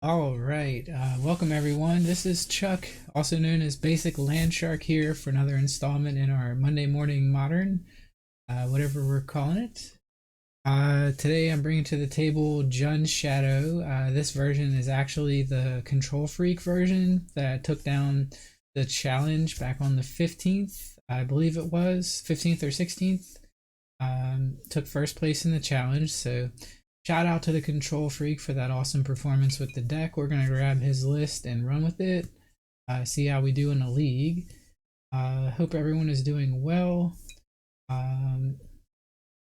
All right, welcome everyone. This is Chuck, also known as Basiclandshark, here for another installment in our Monday Morning Modern, whatever we're calling it. Today I'm bringing to the table Jun's Shadow. This version is actually the Control Freak version that took down the challenge back on the 15th, I believe it was, 15th or 16th. Took first place in the challenge, so shout out to the Control Freak for that awesome performance with the deck. We're gonna grab his list and run with it. See how we do in the league. Hope everyone is doing well. Um,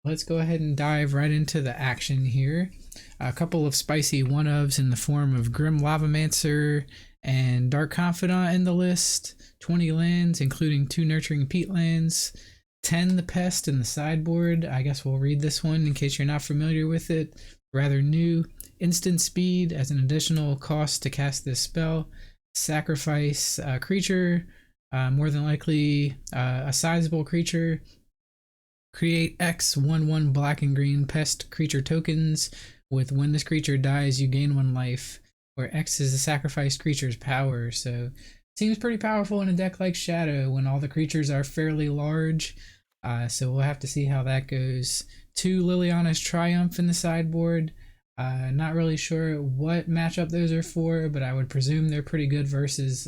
let's go ahead and dive right into the action here. A couple of spicy one-ofs in the form of Grim Lavamancer and Dark Confidant in the list. 20 lands, including 2 Nurturing Peatlands. Tend the Pest in the sideboard. I guess we'll read this one in case you're not familiar with it. Rather new. Instant speed as an additional cost to cast this spell. Sacrifice a creature, more than likely a sizable creature. Create X 1/1 black and green pest creature tokens with when this creature dies, you gain 1 life, where X is the sacrificed creature's power. So seems pretty powerful in a deck like Shadow when all the creatures are fairly large. So we'll have to see how that goes. 2 Liliana's Triumph in the sideboard. Not really sure what matchup those are for, but I would presume they're pretty good versus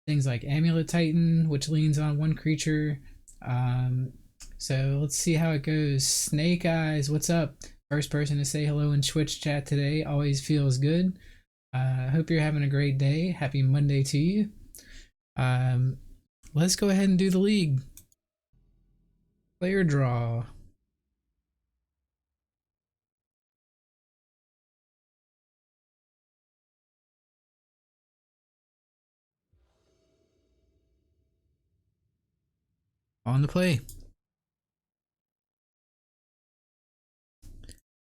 things like Amulet Titan, which leans on 1 creature. So let's see how it goes. Snake Eyes, what's up? First person to say hello in Twitch chat today. Always feels good. Hope you're having a great day. Happy Monday to you. Let's go ahead and do the league. Player draw. On the play.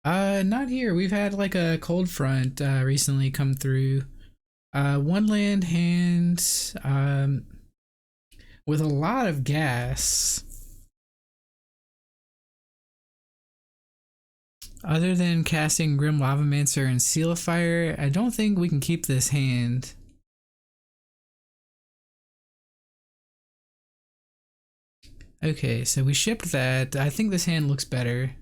Not here. We've had like a cold front recently come through. 1 land hand with a lot of gas. Other than casting Grim Lavamancer and Seal of Fire, I don't think we can keep this hand. Okay, so we shipped that. I think this hand looks better.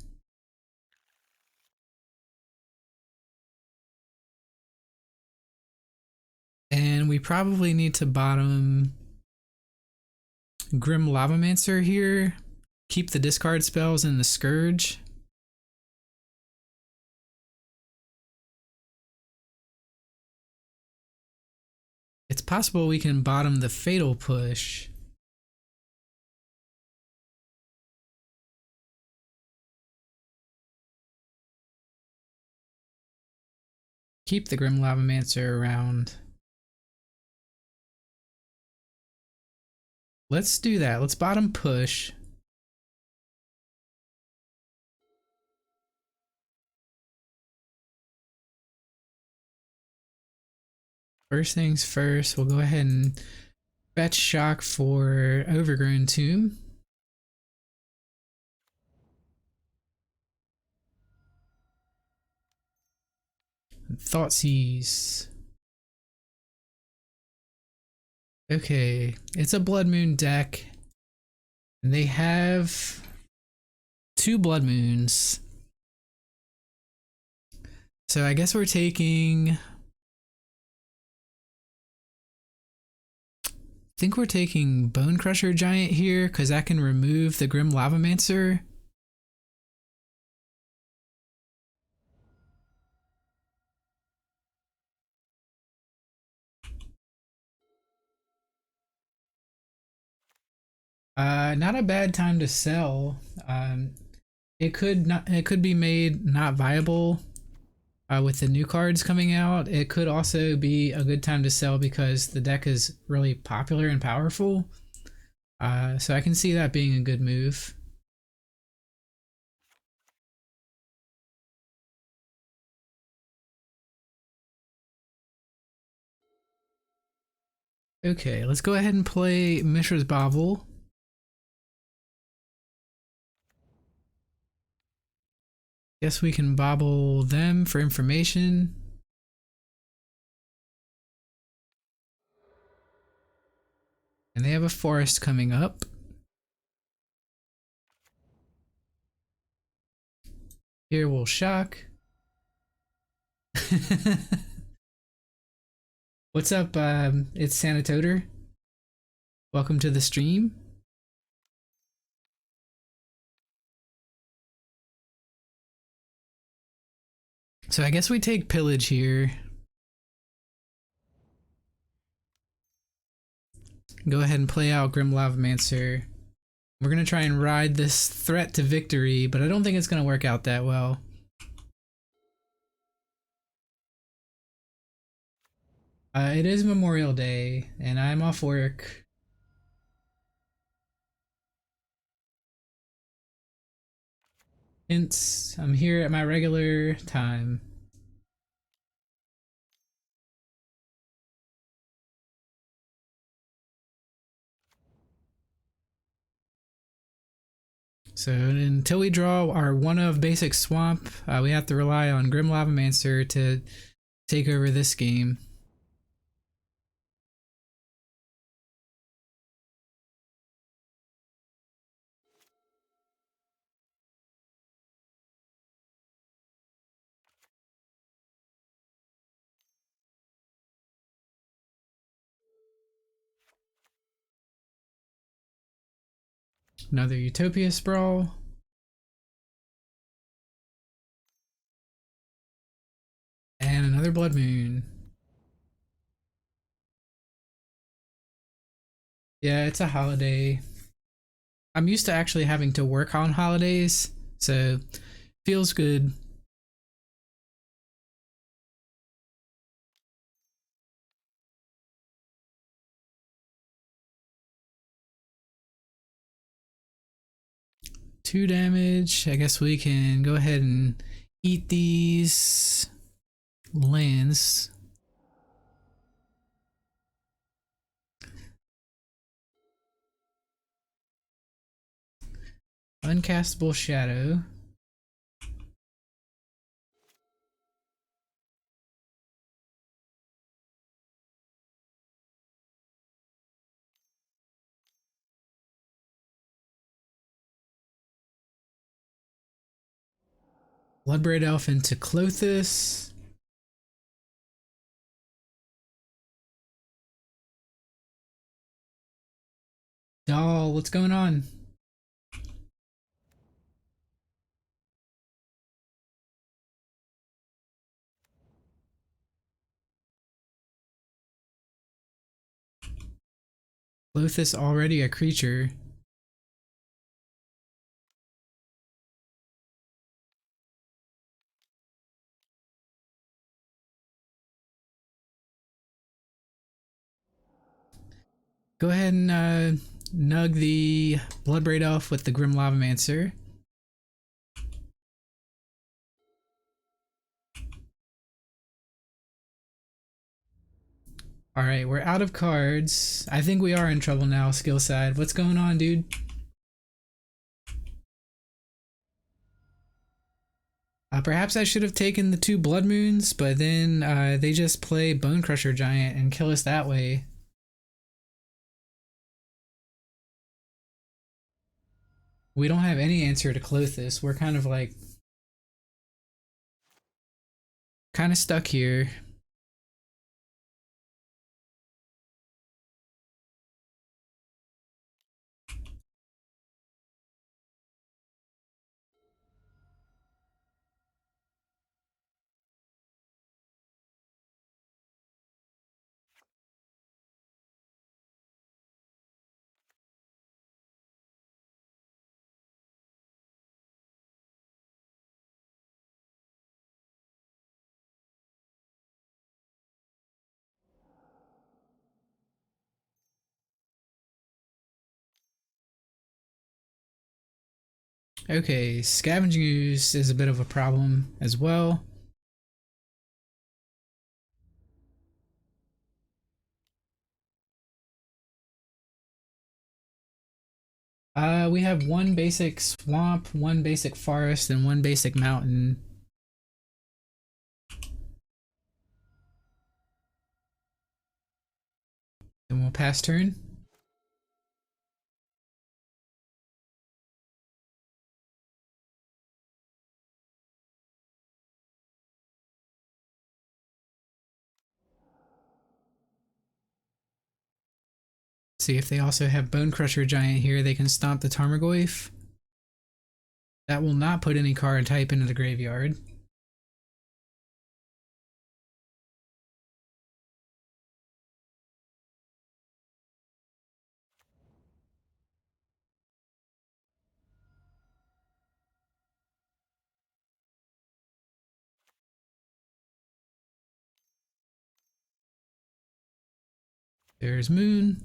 And we probably need to bottom Grim Lavamancer here. Keep the discard spells in the Scourge. It's possible we can bottom the Fatal Push. Keep the Grim Lavamancer around. Let's do that. Let's bottom push. First things first, we'll go ahead and fetch shock for Overgrown Tomb. Thoughtseize. Okay, it's a Blood Moon deck. And they have 2 Blood Moons. So I guess we're taking... I think we're taking Bone Crusher Giant here, because that can remove the Grim Lavamancer. Not a bad time to sell. It could be made not viable with the new cards coming out. It could also be a good time to sell because the deck is really popular and powerful. So I can see that being a good move. Okay, let's go ahead and play Mishra's Bauble. Guess we can bobble them for information. And they have a forest coming up. Here we'll shock. What's up? It's Sanitoter. Welcome to the stream. So I guess we take pillage here. Go ahead and play out Grim Lavamancer. We're gonna try and ride this threat to victory, but I don't think it's gonna work out that well. It is Memorial Day, and I'm off work. Hence, I'm here at my regular time. So until we draw our one of basic swamp, we have to rely on Grim Lavamancer to take over this game. Another Utopia Sprawl. And another Blood Moon. Yeah, it's a holiday. I'm used to actually having to work on holidays, so feels good. Two damage. I guess we can go ahead and eat these lands. Uncastable Shadow. Bloodbraid Elf into Clothis. Doll, what's going on? Clothis already a creature. Go ahead and nug the Bloodbraid Elf with the Grim Lavamancer. Alright, we're out of cards. I think we are in trouble now, skill side. What's going on, dude? Perhaps I should have taken the two Blood Moons, but then they just play Bone Crusher Giant and kill us that way. We don't have any answer to Clothis. We're kind of like... kind of stuck here. Okay, Scavenging Ooze is a bit of a problem as well. We have one basic swamp, one basic forest, and one basic mountain. Then we'll pass turn. See if they also have Bone Crusher Giant here. They can stomp the Tarmogoyf. That will not put any card type into the graveyard. There's Moon.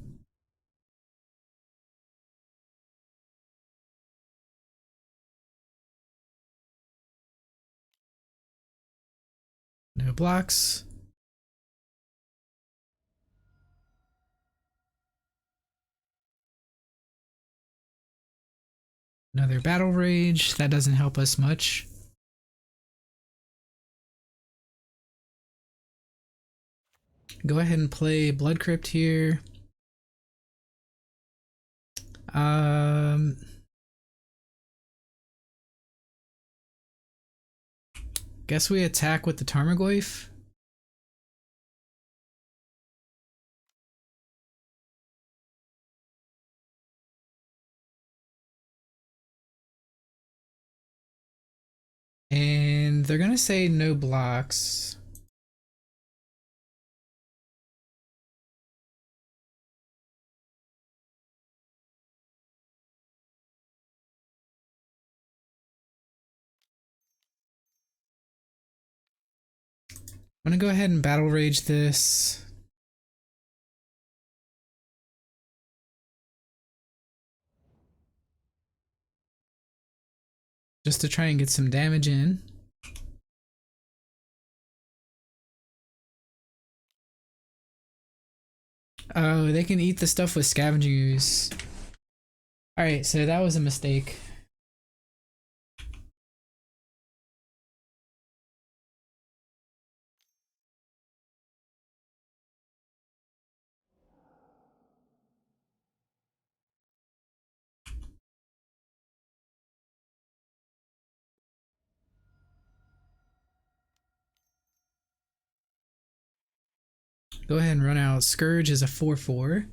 No blocks. Another Battle Rage. That doesn't help us much. Go ahead and play Blood Crypt here. Guess we attack with the Tarmogoyf. And they're gonna say no blocks. I'm gonna go ahead and Battle Rage this. Just to try and get some damage in. Oh, they can eat the stuff with Scavenging Ooze. Alright, so that was a mistake. Go ahead and run out. Scourge is a 4/4.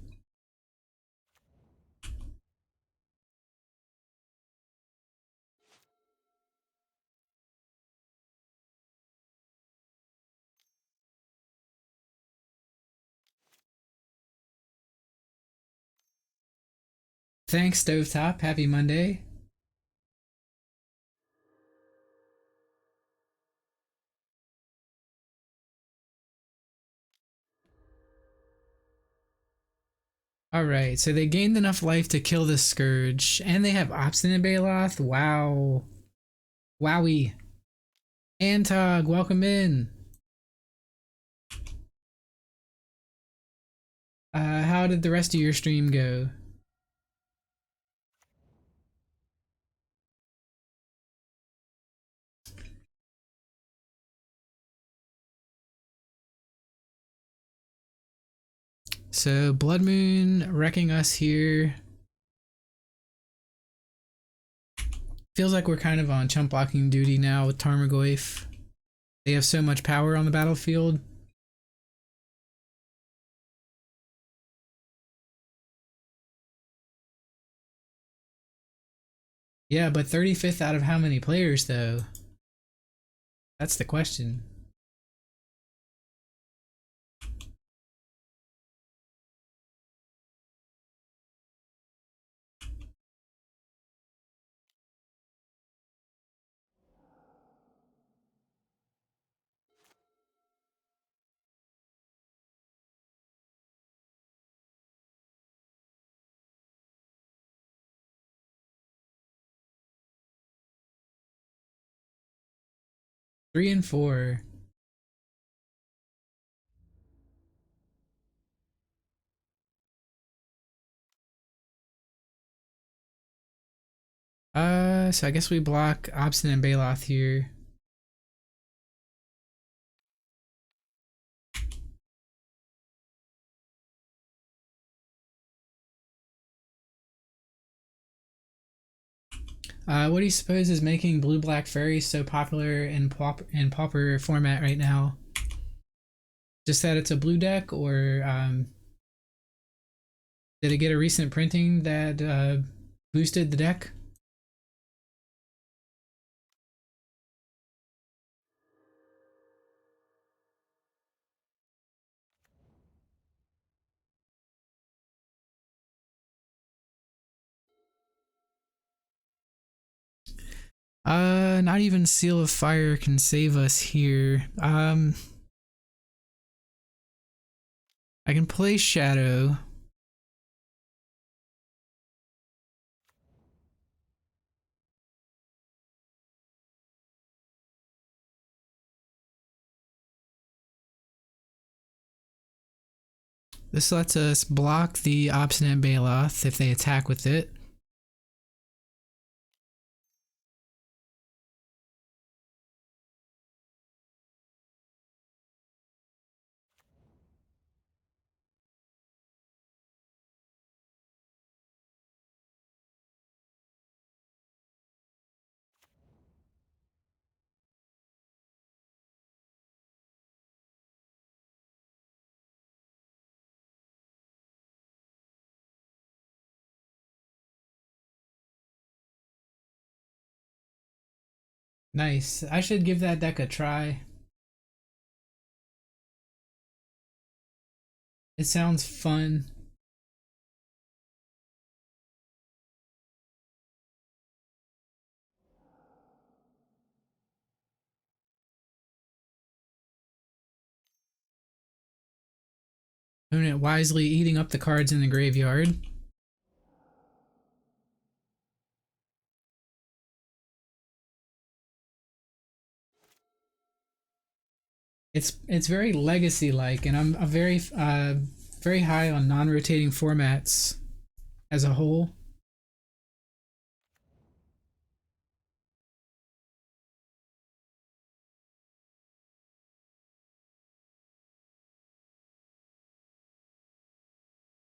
Thanks, Stovetop. Happy Monday. Alright, so they gained enough life to kill the Scourge, and they have Obstinate Baloth. Wow. Wowie. Antog, welcome in. How did the rest of your stream go? So Blood Moon wrecking us here. Feels like we're kind of on chump blocking duty now with Tarmogoyf. They have so much power on the battlefield. Yeah, but 35th out of how many players though? That's the question. Three and four. So I guess we block Obstinate Baloth here. What do you suppose is making Blue-Black Fairies so popular in Pauper format right now? Just that it's a blue deck, or Did it get a recent printing that boosted the deck? Not even Seal of Fire can save us here. I can play Shadow. This lets us block the Obstinate Baloth if they attack with it. Nice. I should give that deck a try. It sounds fun. Opponent wisely eating up the cards in the graveyard. It's very legacy like, and I'm a very high on non-rotating formats as a whole.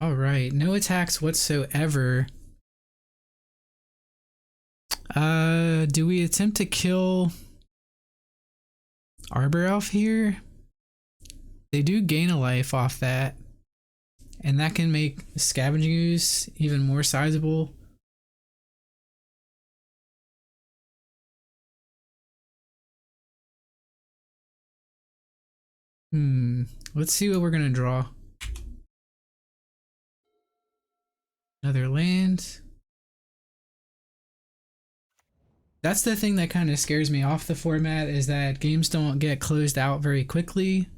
All right, no attacks whatsoever. Do we attempt to kill Arbor Elf here? They do gain a life off that, and that can make Scavenging Ooze even more sizable. Let's see what we're gonna draw. Another land. That's the thing that kind of scares me off the format, is that games don't get closed out very quickly.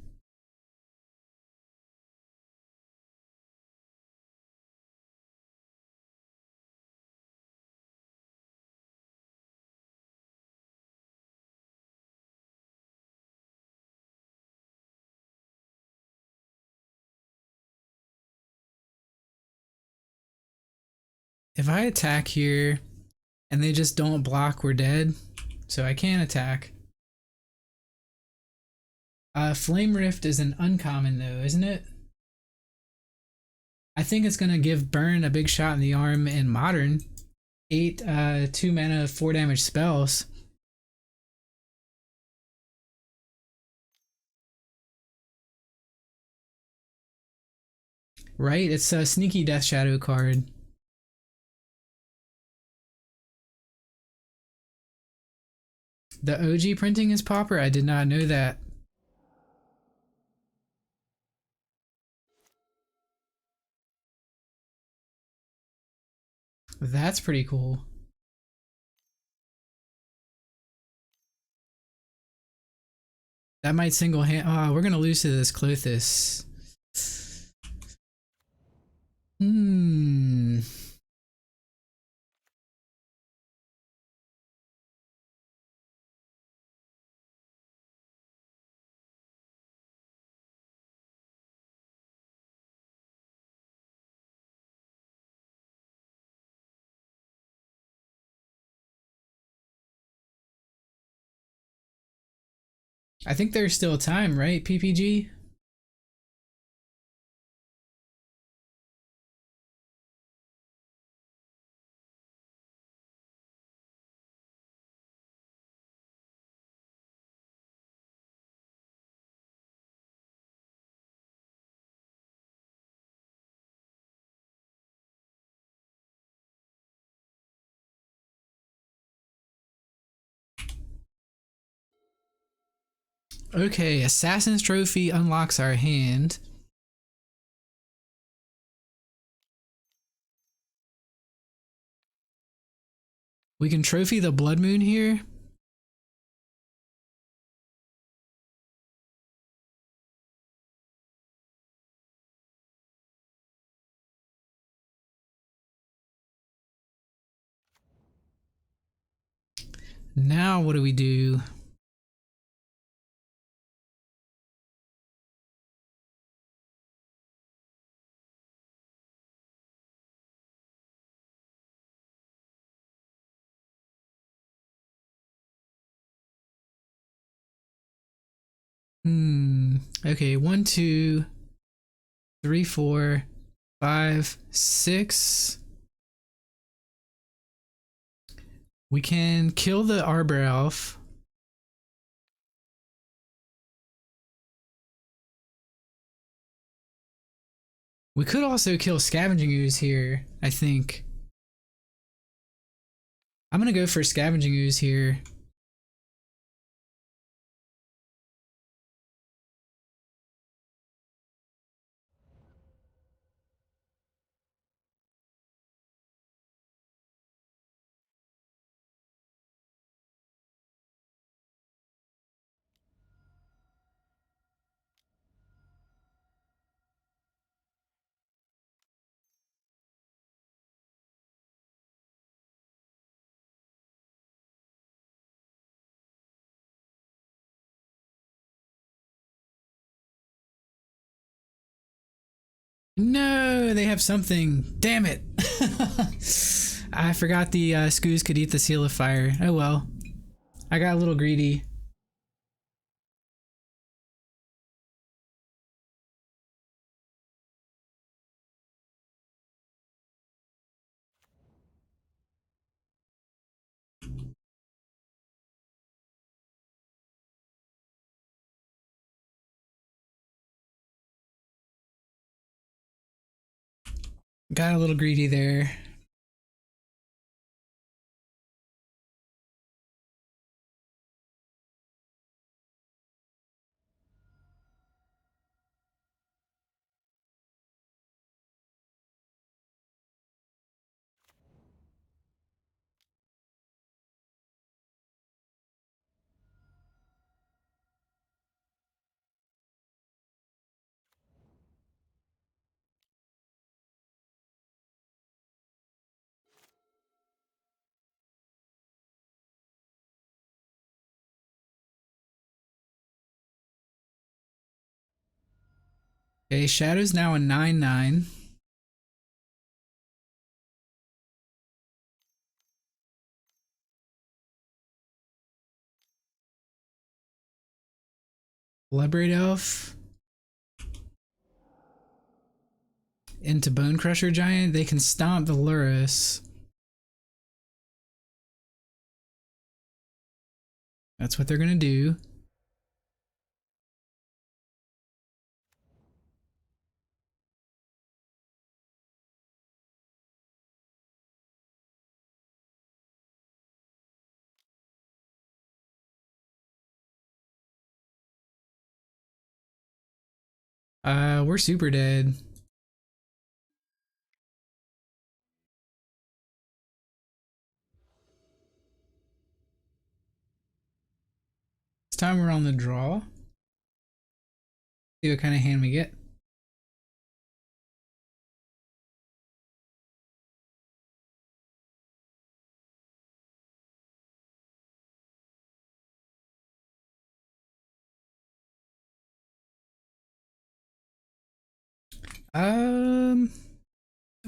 If I attack here and they just don't block, we're dead. So I can't attack. Flame Rift is an uncommon though, isn't it? I think it's gonna give Burn a big shot in the arm in Modern. 8 2 mana 4 damage spells. Right? It's a sneaky Death Shadow card. The OG printing is Pauper? I did not know that. That's pretty cool. That might single hand. Oh, we're gonna lose to this Clothis. Hmm. I think there's still time, right, PPG? Okay, Assassin's Trophy unlocks our hand. We can trophy the Blood Moon here. Now what do we do? Okay, 1, 2, 3, 4, 5, 6. We can kill the Arbor Elf. We could also kill Scavenging Ooze here, I think. I'm gonna go for Scavenging Ooze here. No, they have something. Damn it. I forgot the Skoos could eat the Seal of Fire. Oh well. I got a little greedy. Got a little greedy there. Okay, Shadow's now a 9/9. Bloodbraid Elf into Bone Crusher Giant. They can stomp the Lurrus. That's what they're gonna do. We're super dead. This time we're on the draw. See what kind of hand we get. Um,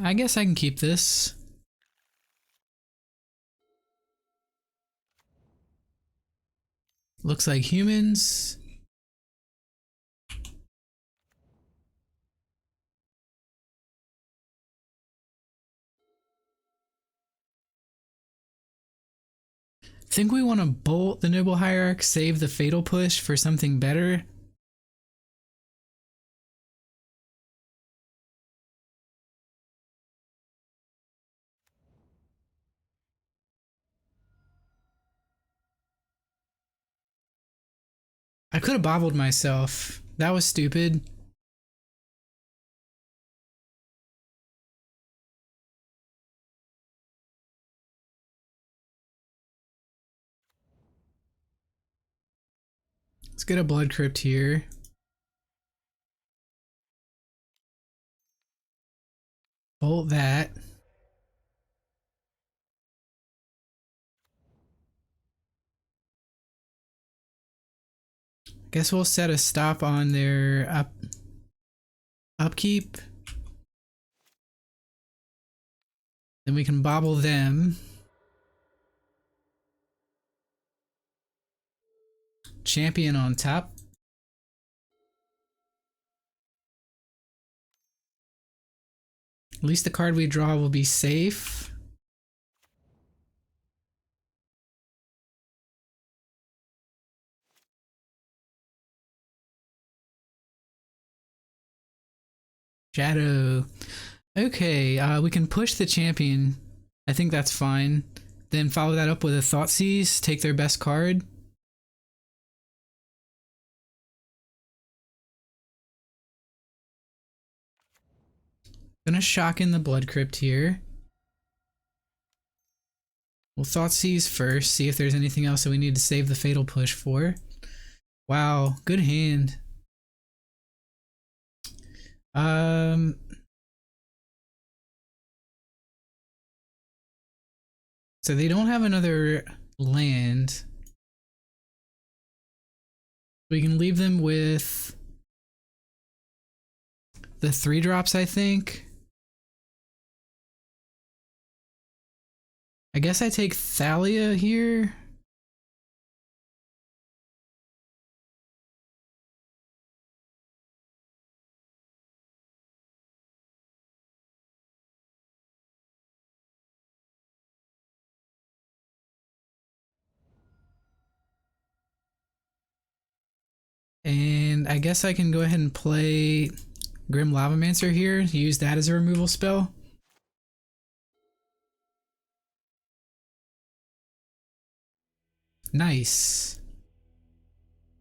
I guess I can keep this. Looks like humans. Think we want to bolt the Noble Hierarch, save the Fatal Push for something better? I could have bobbled myself. That was stupid. Let's get a blood crypt here. Bolt that. Guess we'll set a stop on their upkeep. Then we can bobble them. Champion on top. At least the card we draw will be safe. Shadow. Okay, we can push the champion. I think that's fine. Then follow that up with a Thoughtseize, take their best card. Gonna shock in the Blood Crypt here. We'll Thoughtseize first, see if there's anything else that we need to save the Fatal Push for. Wow, good hand. So they don't have another land. We can leave them with the 3-drops, I think. I guess I take Thalia here. And I guess I can go ahead and play Grim Lavamancer here, use that as a removal spell. Nice.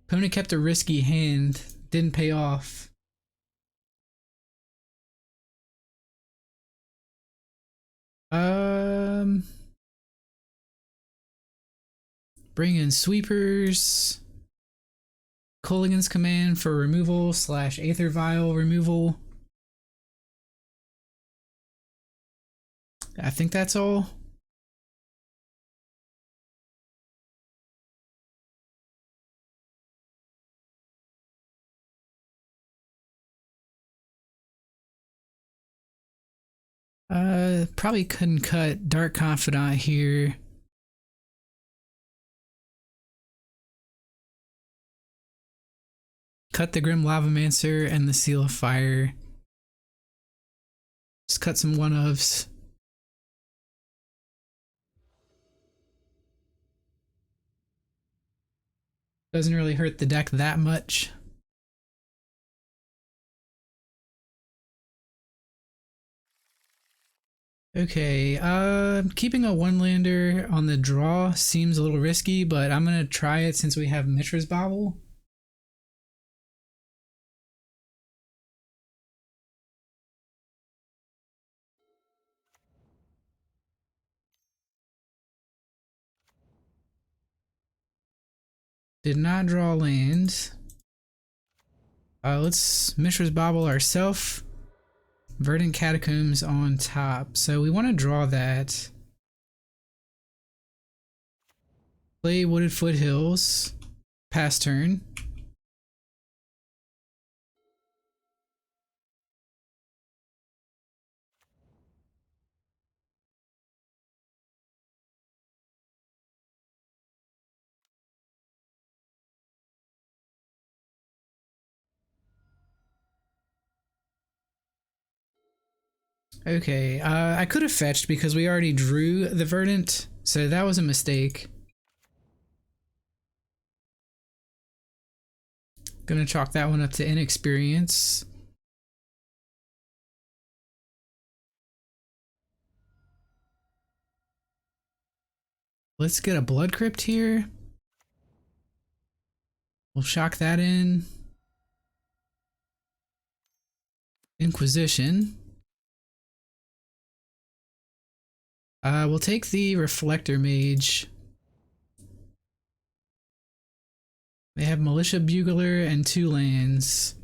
Opponent kept a risky hand, didn't pay off. Bring in Sweepers. Culligan's Command for removal / Aether Vial removal. I think that's all. Probably couldn't cut Dark Confidant here. Cut the Grim Lavamancer and the Seal of Fire. Just cut some one-ofs. Doesn't really hurt the deck that much. Okay, keeping a one-lander on the draw seems a little risky, but I'm gonna try it since we have Mishra's Bobble. Did not draw lands. Let's Mishra's Bobble ourselves. Verdant Catacombs on top. So we want to draw that. Play Wooded Foothills. Pass turn. Okay, I could have fetched because we already drew the Verdant, so that was a mistake. Gonna chalk that one up to inexperience. Let's get a Blood Crypt here. We'll shock that in. Inquisition. We'll take the Reflector Mage. They have Militia Bugler and 2 lands.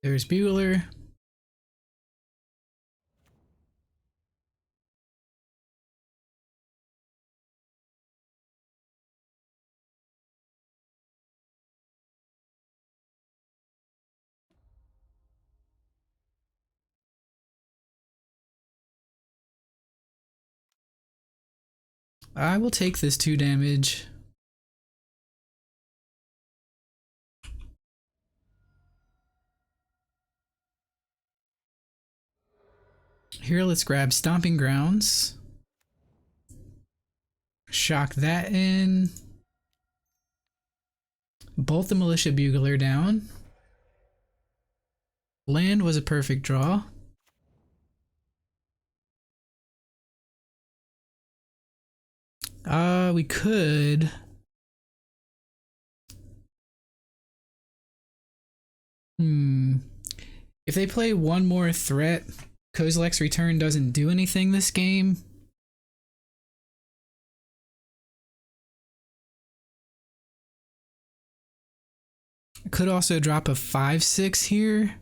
There's Bugler. I will take this 2 damage. Here, let's grab Stomping Grounds. Shock that in. Bolt the Militia Bugler down. Land was a perfect draw. We could. If they play one more threat, Kozilek's Return doesn't do anything this game. Could also drop a 5/6 here.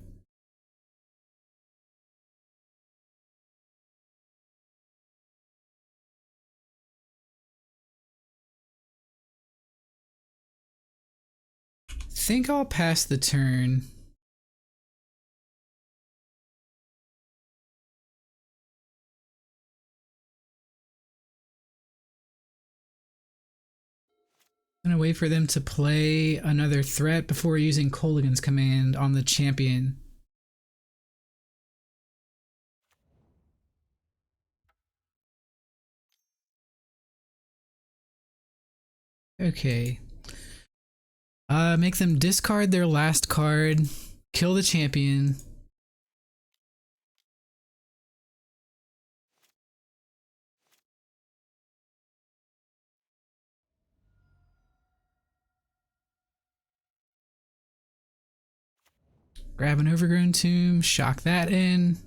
Think I'll pass the turn. I'm gonna wait for them to play another threat before using Kolaghan's Command on the champion. Okay. Make them discard their last card, kill the champion. Grab an Overgrown Tomb, shock that in.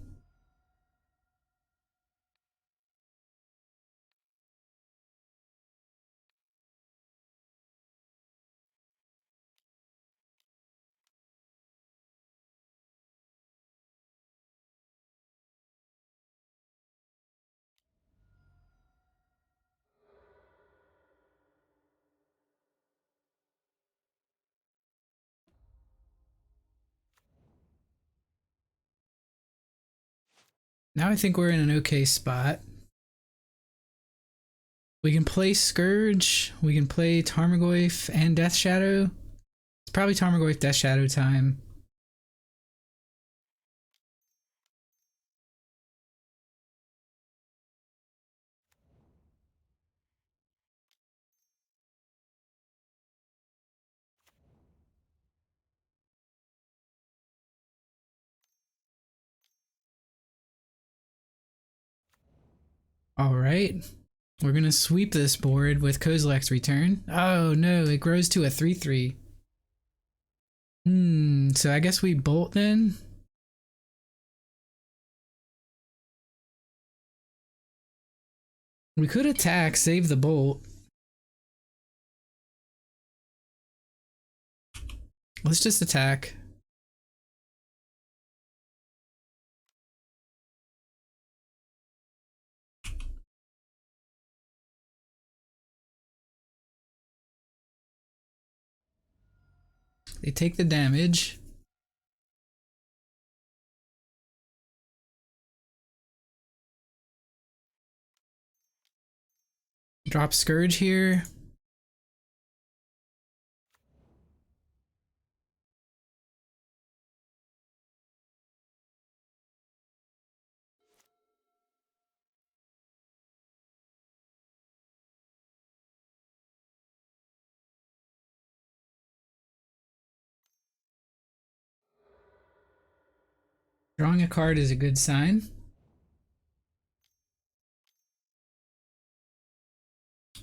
Now I think we're in an okay spot. We can play Scourge, we can play Tarmogoyf and Death Shadow. It's probably Tarmogoyf Death Shadow time. Alright. We're gonna sweep this board with Kozilek's Return. Oh no, it grows to a 3/3. So I guess we bolt then? We could attack, save the bolt. Let's just attack. They take the damage. Drop Scourge here. Drawing a card is a good sign.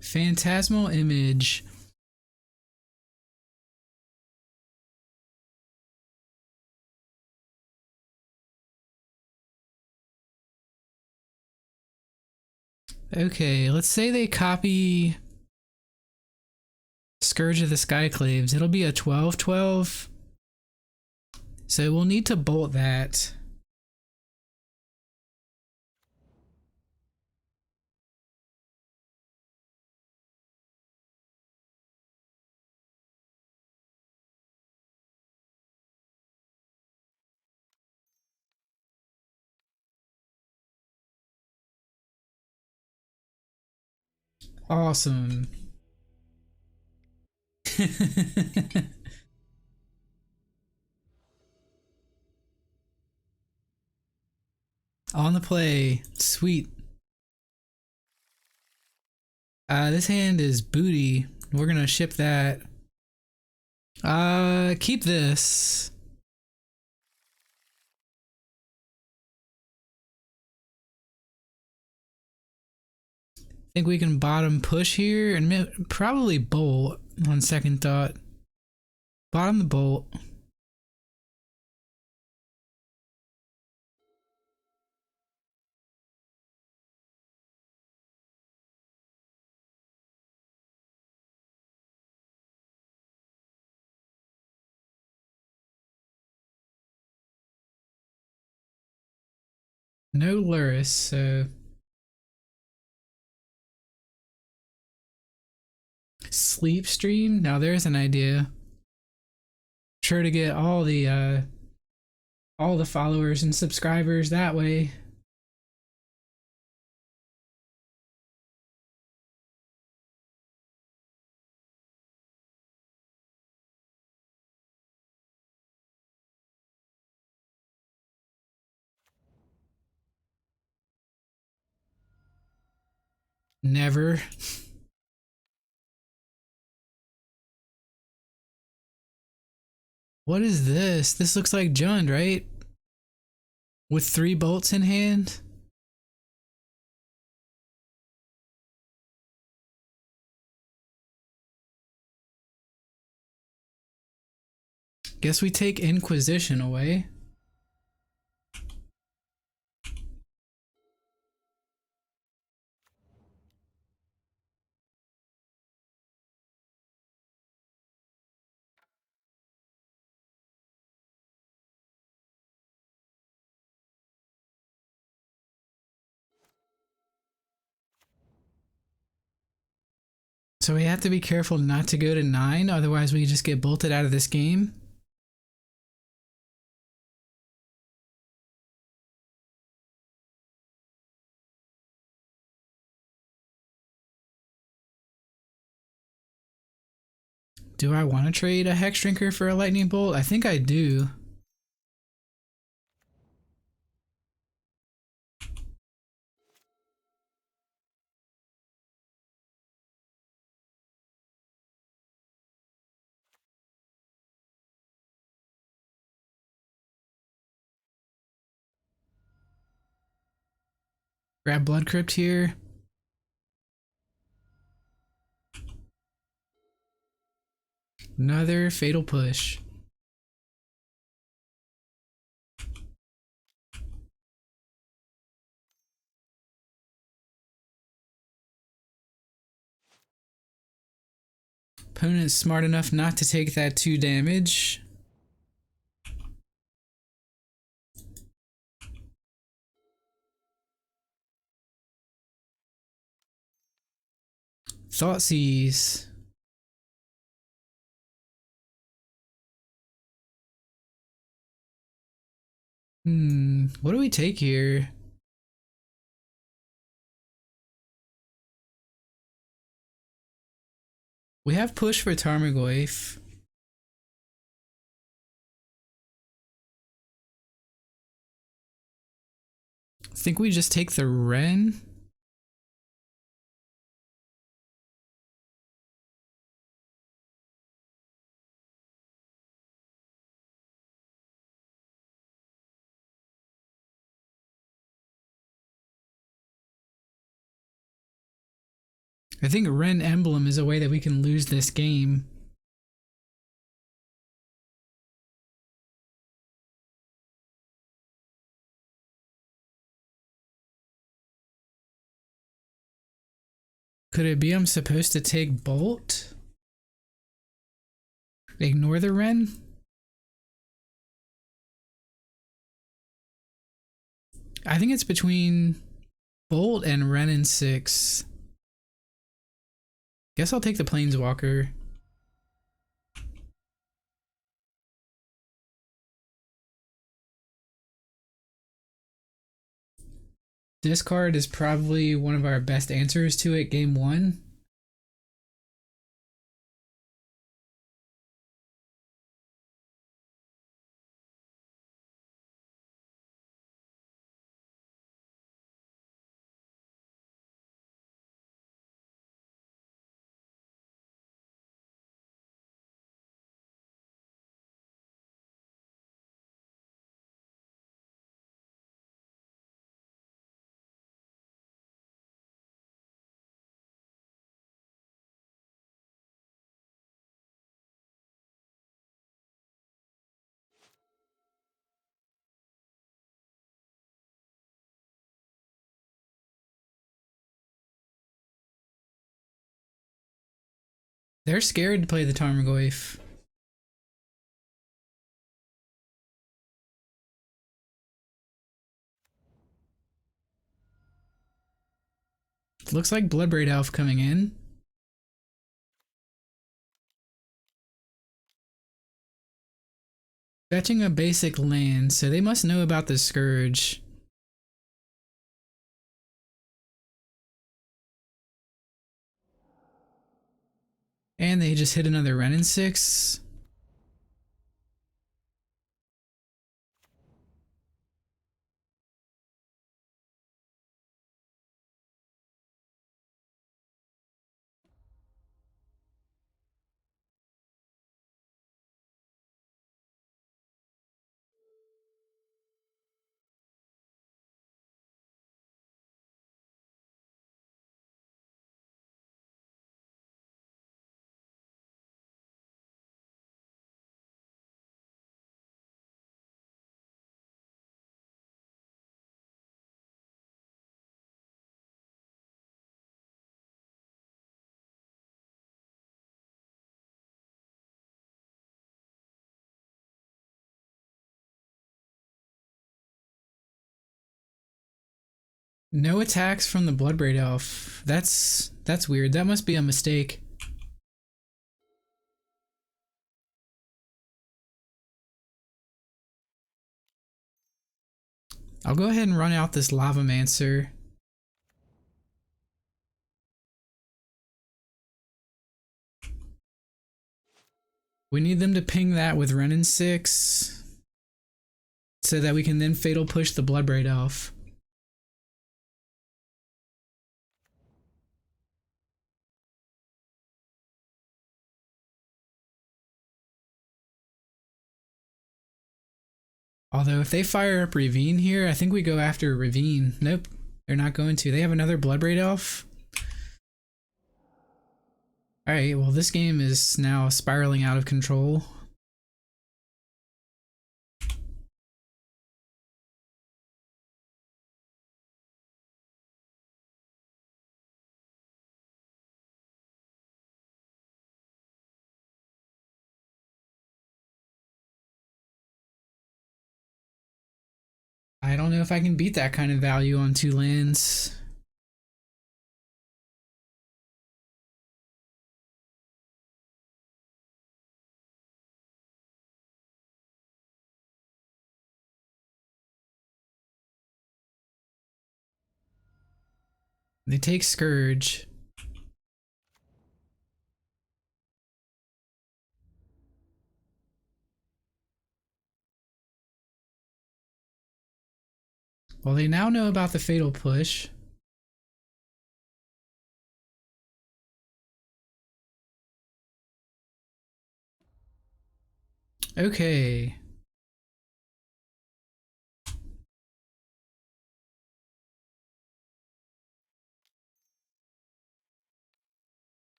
Phantasmal Image. Okay, let's say they copy Scourge of the Skyclaves. It'll be a 12/12. So we'll need to bolt that. Awesome. On the play. Sweet. This hand is booty. We're gonna ship that. Keep this. Think we can bottom push here and probably bolt on second thought. Bottom the bolt. No Luris, so sleep stream. Now there's an idea. Sure to get all the followers and subscribers that way. Never. What is this? This looks like Jund, right? With 3 bolts in hand? Guess we take Inquisition away. So we have to be careful not to go to 9, otherwise we just get bolted out of this game. Do I want to trade a Hex Drinker for a Lightning Bolt? I think I do. Grab Blood Crypt here. Another Fatal Push. Opponent's smart enough not to take that 2 damage. Thoughtseize. What do we take here? We have push for Tarmogoyf. I think we just take the Wren. I think Ren Emblem is a way that we can lose this game. Could it be I'm supposed to take Bolt? Ignore the Ren? I think it's between Bolt and Ren and 6. Guess I'll take the Planeswalker. Discard is probably one of our best answers to it, game 1. They're scared to play the Tarmogoyf. Looks like Bloodbraid Elf coming in. Fetching a basic land, so they must know about the Scourge. And they just hit another Ren and 6. No attacks from the Bloodbraid Elf. That's weird. That must be a mistake. I'll go ahead and run out this Lavamancer. We need them to ping that with Ren and 6 so that we can then Fatal Push the Bloodbraid Elf. Although if they fire up Ravine here, I think we go after Ravine. Nope, they're not going to. They have another Bloodbraid Elf. Alright, well this game is now spiraling out of control. I don't know if I can beat that kind of value on 2 lands. They take Scourge. Well, they now know about the Fatal Push. Okay.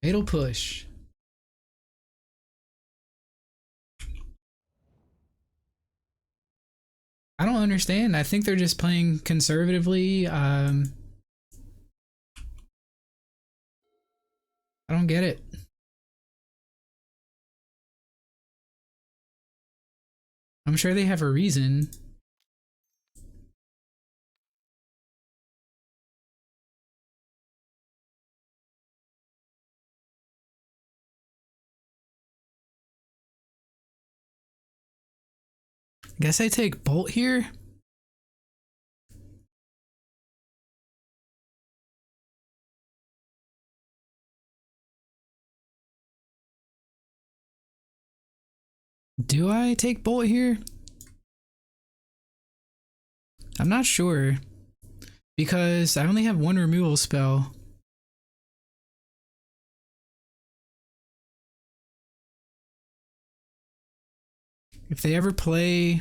Fatal push. I don't understand. I think they're just playing conservatively. I don't get it. I'm sure they have a reason. Guess I take Bolt here. Do I take Bolt here? I'm not sure. Because I only have one removal spell. If they ever play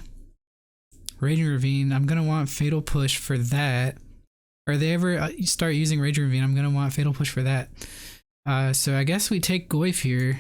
Raging Ravine, I'm gonna want Fatal Push for that. Or they ever start using Raging Ravine, I'm gonna want Fatal Push for that. So I guess we take Goyf here.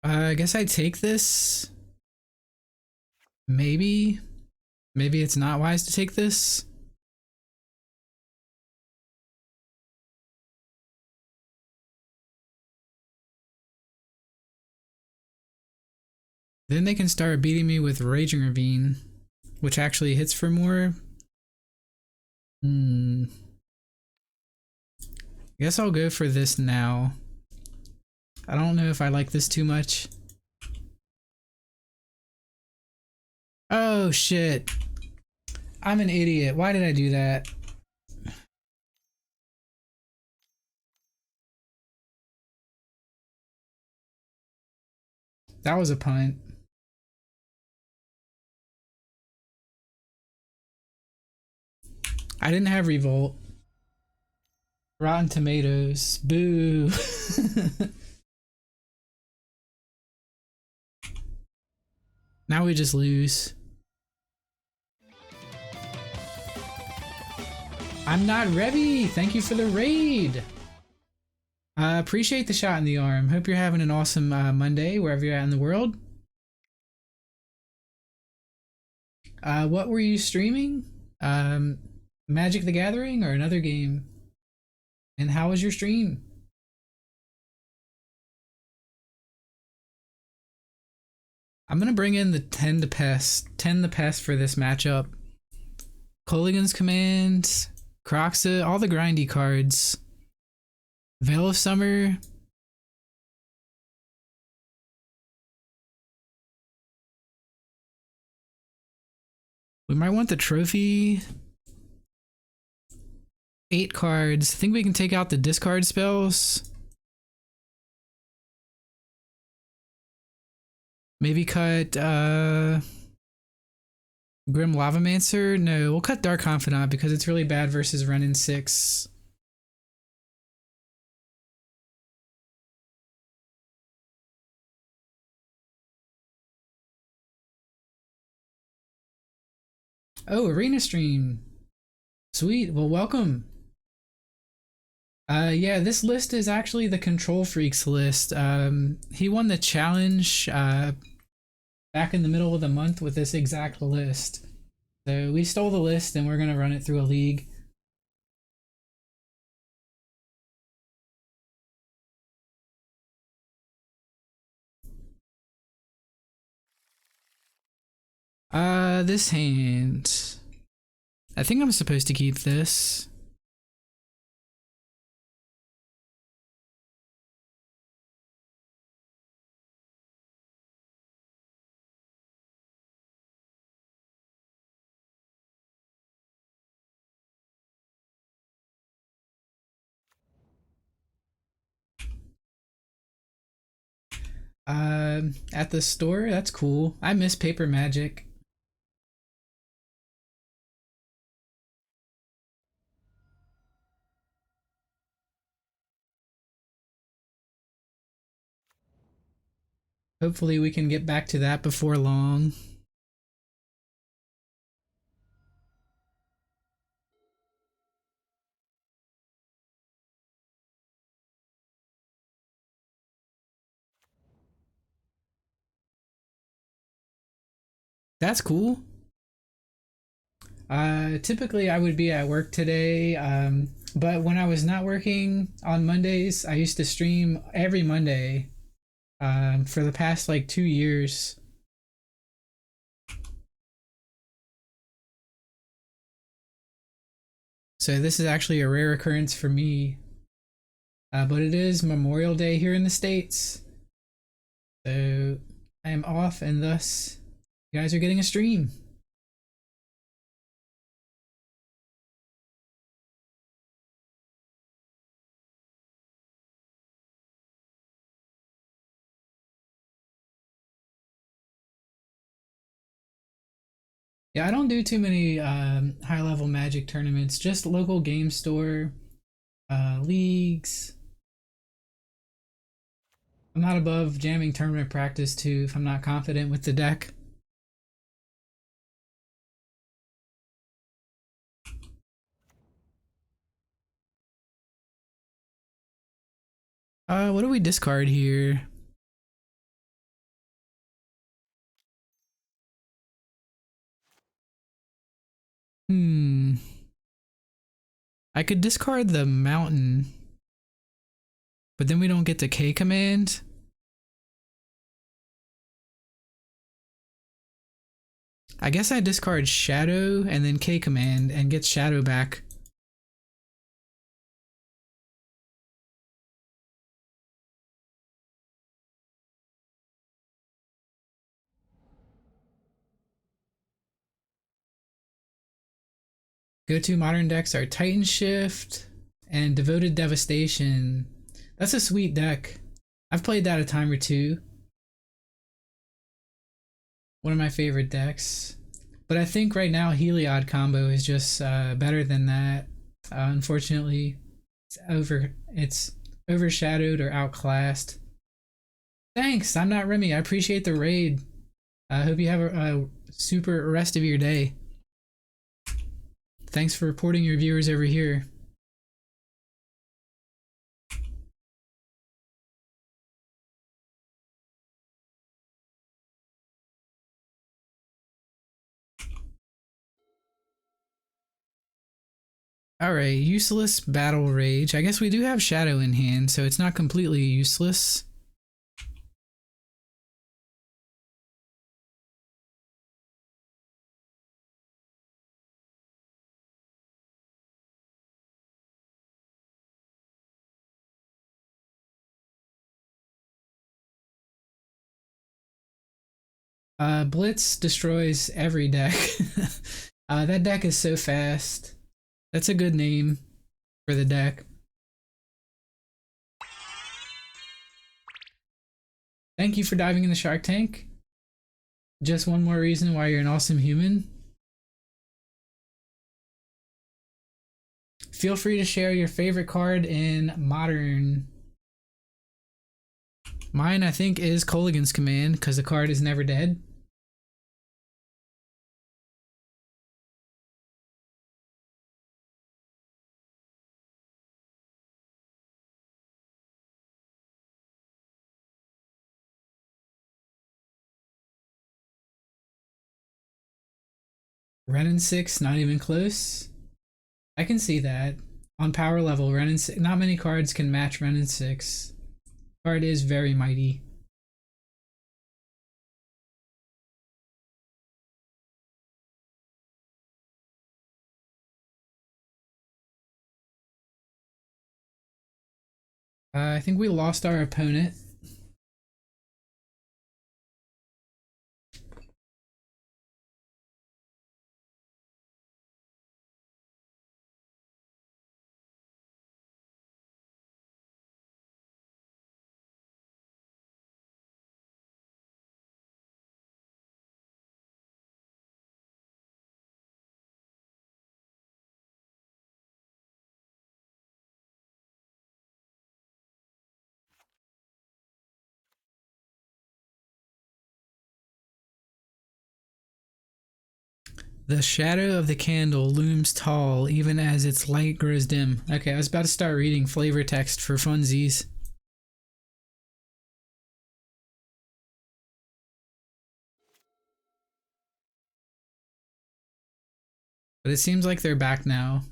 I guess I take this. Maybe. Maybe it's not wise to take this. Then they can start beating me with Raging Ravine, which actually hits for more. I guess I'll go for this now. I don't know if I like this too much. Oh shit. I'm an idiot. Why did I do that? That was a punt. I didn't have Revolt. Rotten Tomatoes. Boo. Now we just lose. I'm not Revy. Thank you for the raid. Appreciate the shot in the arm. Hope you're having an awesome Monday wherever you're at in the world. What were you streaming? Magic the Gathering or another game? And how was your stream? I'm gonna bring in the Tend the Pests. Tend the Pests for this matchup. Kolaghan's Command, Croxa, all the grindy cards. Veil of Summer. We might want the trophy. 8 cards. I think we can take out the discard spells. Maybe cut Grim Lavamancer. No, we'll cut Dark Confidant because it's really bad versus Renin 6. Oh, Arena Stream. Sweet. Well, welcome. Yeah, this list is actually the Control Freaks list. He won the challenge back in the middle of the month with this exact list. So we stole the list and we're gonna run it through a league. This hand. I think I'm supposed to keep this. At the store, that's cool. I miss paper magic. Hopefully we can get back to that before long. That's cool. Typically I would be at work today, but when I was not working on Mondays, I used to stream every Monday for the past like 2 years. So this is actually a rare occurrence for me, but it is Memorial Day here in the States. So I am off, and thus you guys are getting a stream. Yeah, I don't do too many high level Magic tournaments, just local game store leagues. I'm not above jamming tournament practice too if I'm not confident with the deck. What do we discard here? Hmm. I could discard the mountain, but then we don't get the K command. I guess I discard Shadow and then K command and get Shadow back. Go-to modern decks are Titan Shift and Devoted Devastation. That's a sweet deck. I've played that a time or two. One of my favorite decks. But I think right now Heliod combo is just better than that. Unfortunately, it's overshadowed or outclassed. Thanks. I'm not Remy. I appreciate the raid. I hope you have a super rest of your day. Thanks for reporting your viewers over here. Alright, useless battle rage. I guess we do have shadow in hand, so it's not completely useless. Blitz destroys every deck. That deck is so fast. That's a good name for the deck. Thank you for diving in the Shark Tank. Just one more reason why you're an awesome human. Feel free to share your favorite card in Modern. Mine, I think, is Colligan's Command because the card is never dead. Renin 6, not even close. I can see that. On power level, Renin 6, not many cards can match Renin 6. Card is very mighty. I think we lost our opponent. The shadow of the candle looms tall even as its light grows dim. Okay, I was about to start reading flavor text for funsies. But it seems like they're back now.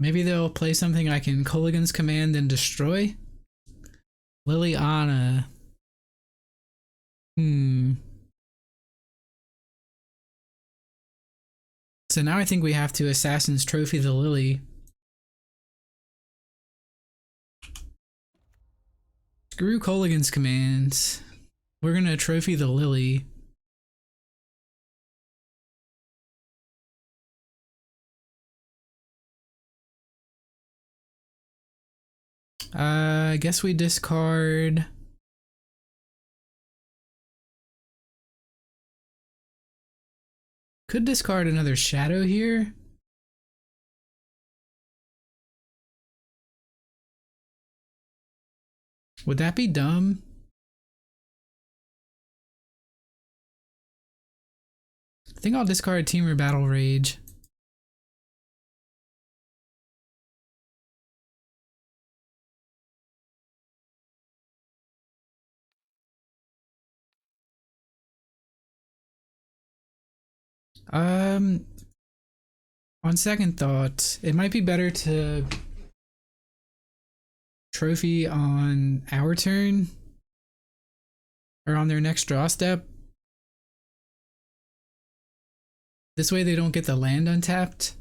Maybe they'll play something I can Colligan's Command and destroy? Liliana. So now I think we have to Assassin's Trophy the Lily. Screw Colligan's commands. We're gonna trophy the Lily. I guess we discard. Could discard another shadow here. Would that be dumb? I think I'll discard Teamer Battle Rage. On second thought, it might be better to trophy on our turn or on their next draw step. This way they don't get the land untapped.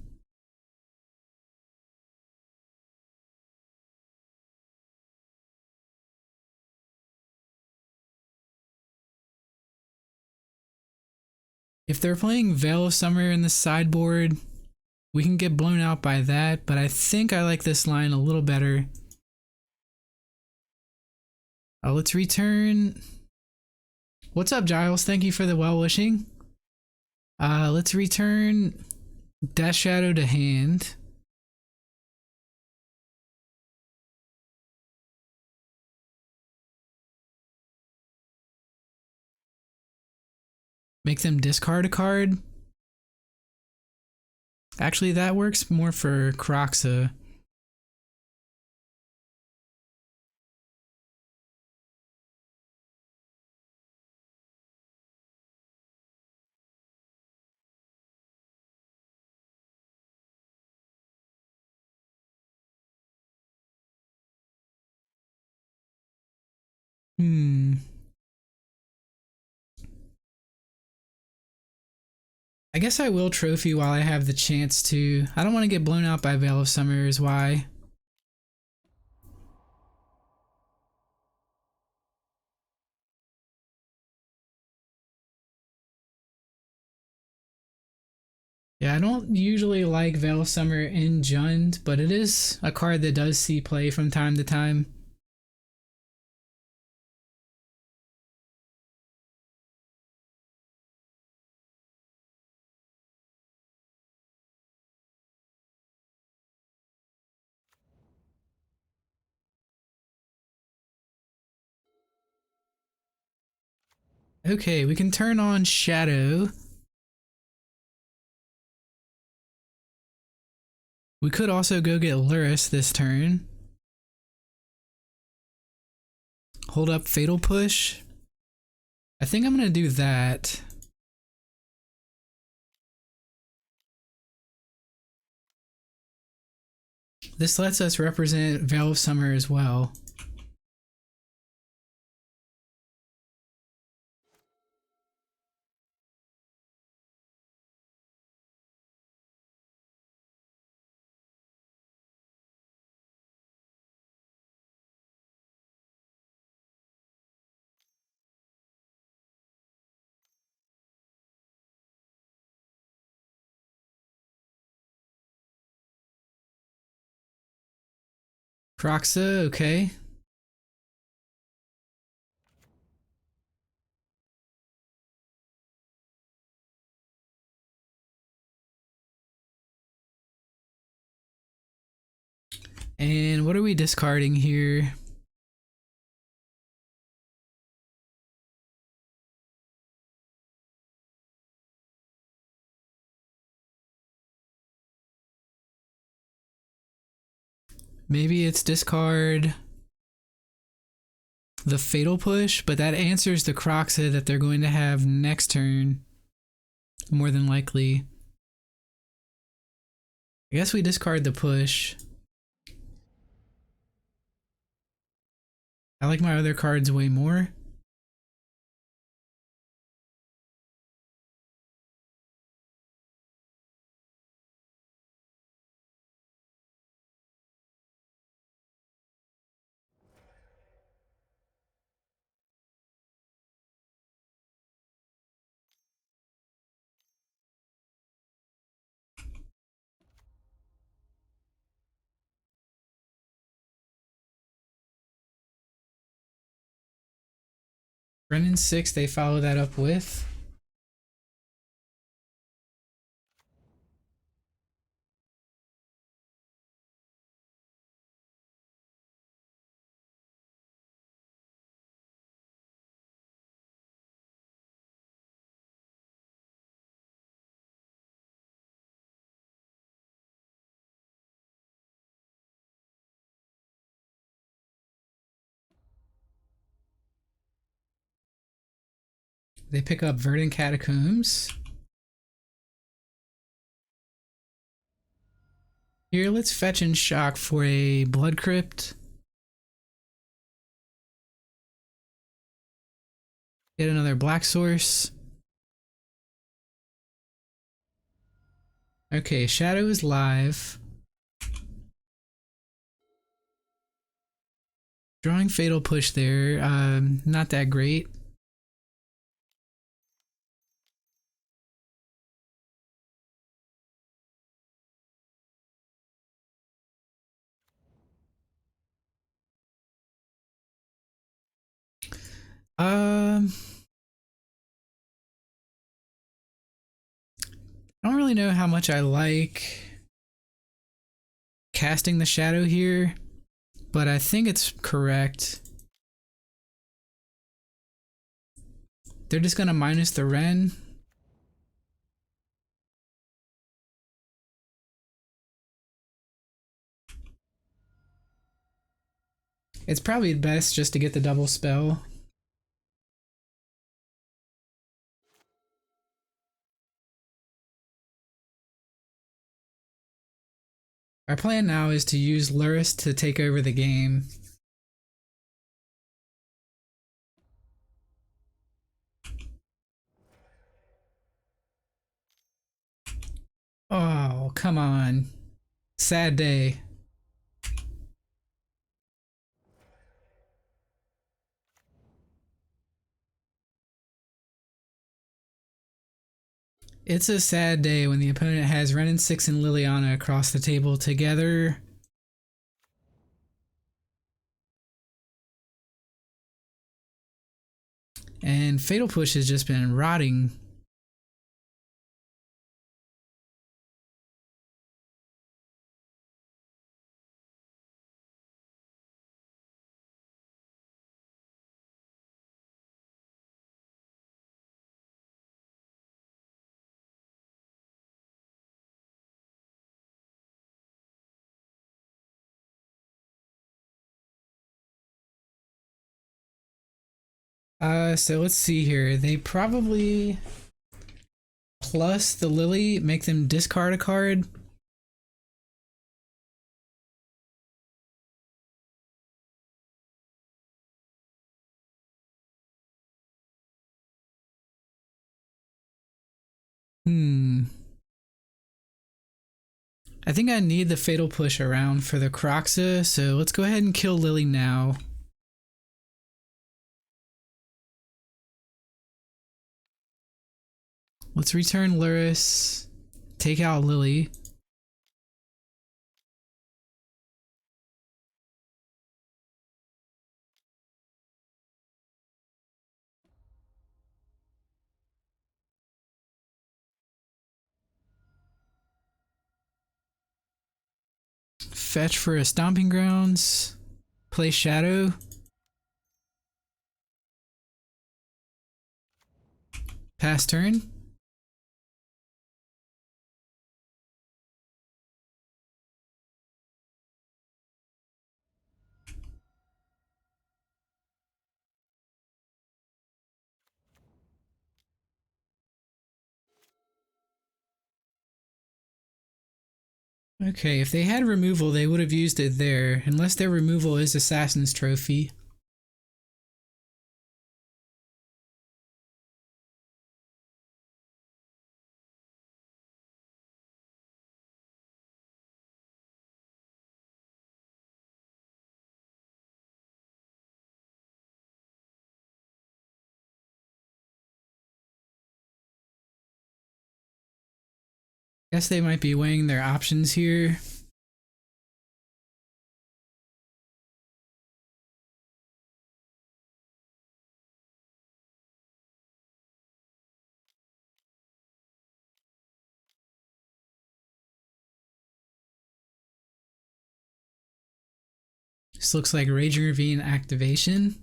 If they're playing Veil of Summer in the sideboard, we can get blown out by that, but I think I like this line a little better. Let's return. What's up, Giles? Thank you for the well-wishing. Let's return Death Shadow to hand. Make them discard a card. Actually, that works more for Croxa. I guess I will trophy while I have the chance to. I don't want to get blown out by Veil of Summer is why. Yeah, I don't usually like Veil of Summer in Jund, but it is a card that does see play from time to time. Okay, we can turn on Shadow. We could also go get Luris this turn. Hold up Fatal Push. I think I'm going to do that. This lets us represent Veil of Summer as well. Croxa, okay. And what are we discarding here? Maybe it's discard the Fatal Push, but that answers the Croxa that they're going to have next turn, more than likely. I guess we discard the push. I like my other cards way more. Brennan 6, they follow that up with. They pick up Verdant Catacombs. Here, let's fetch and shock for a Blood Crypt. Get another Black Source. Okay, Shadow is live. Drawing Fatal Push there, not that great. Um, I don't really know how much I like casting the Shadow here, but I think it's correct. They're just gonna minus the Ren. It's probably best just to get the double spell. Our plan now is to use Luris to take over the game. Oh, come on. Sad day. It's a sad day when the opponent has Renin 6 and Liliana across the table together. And Fatal Push has just been rotting. So let's see here. They probably plus the Lily make them discard a card. I think I need the Fatal Push around for the Croxa, so let's go ahead and kill Lily now. Let's return Luris, take out Lily. Fetch for a stomping grounds. Play shadow. Pass turn. Okay, if they had removal, they would have used it there, unless their removal is Assassin's Trophy. Guess they might be weighing their options here. This looks like Raging Ravine activation.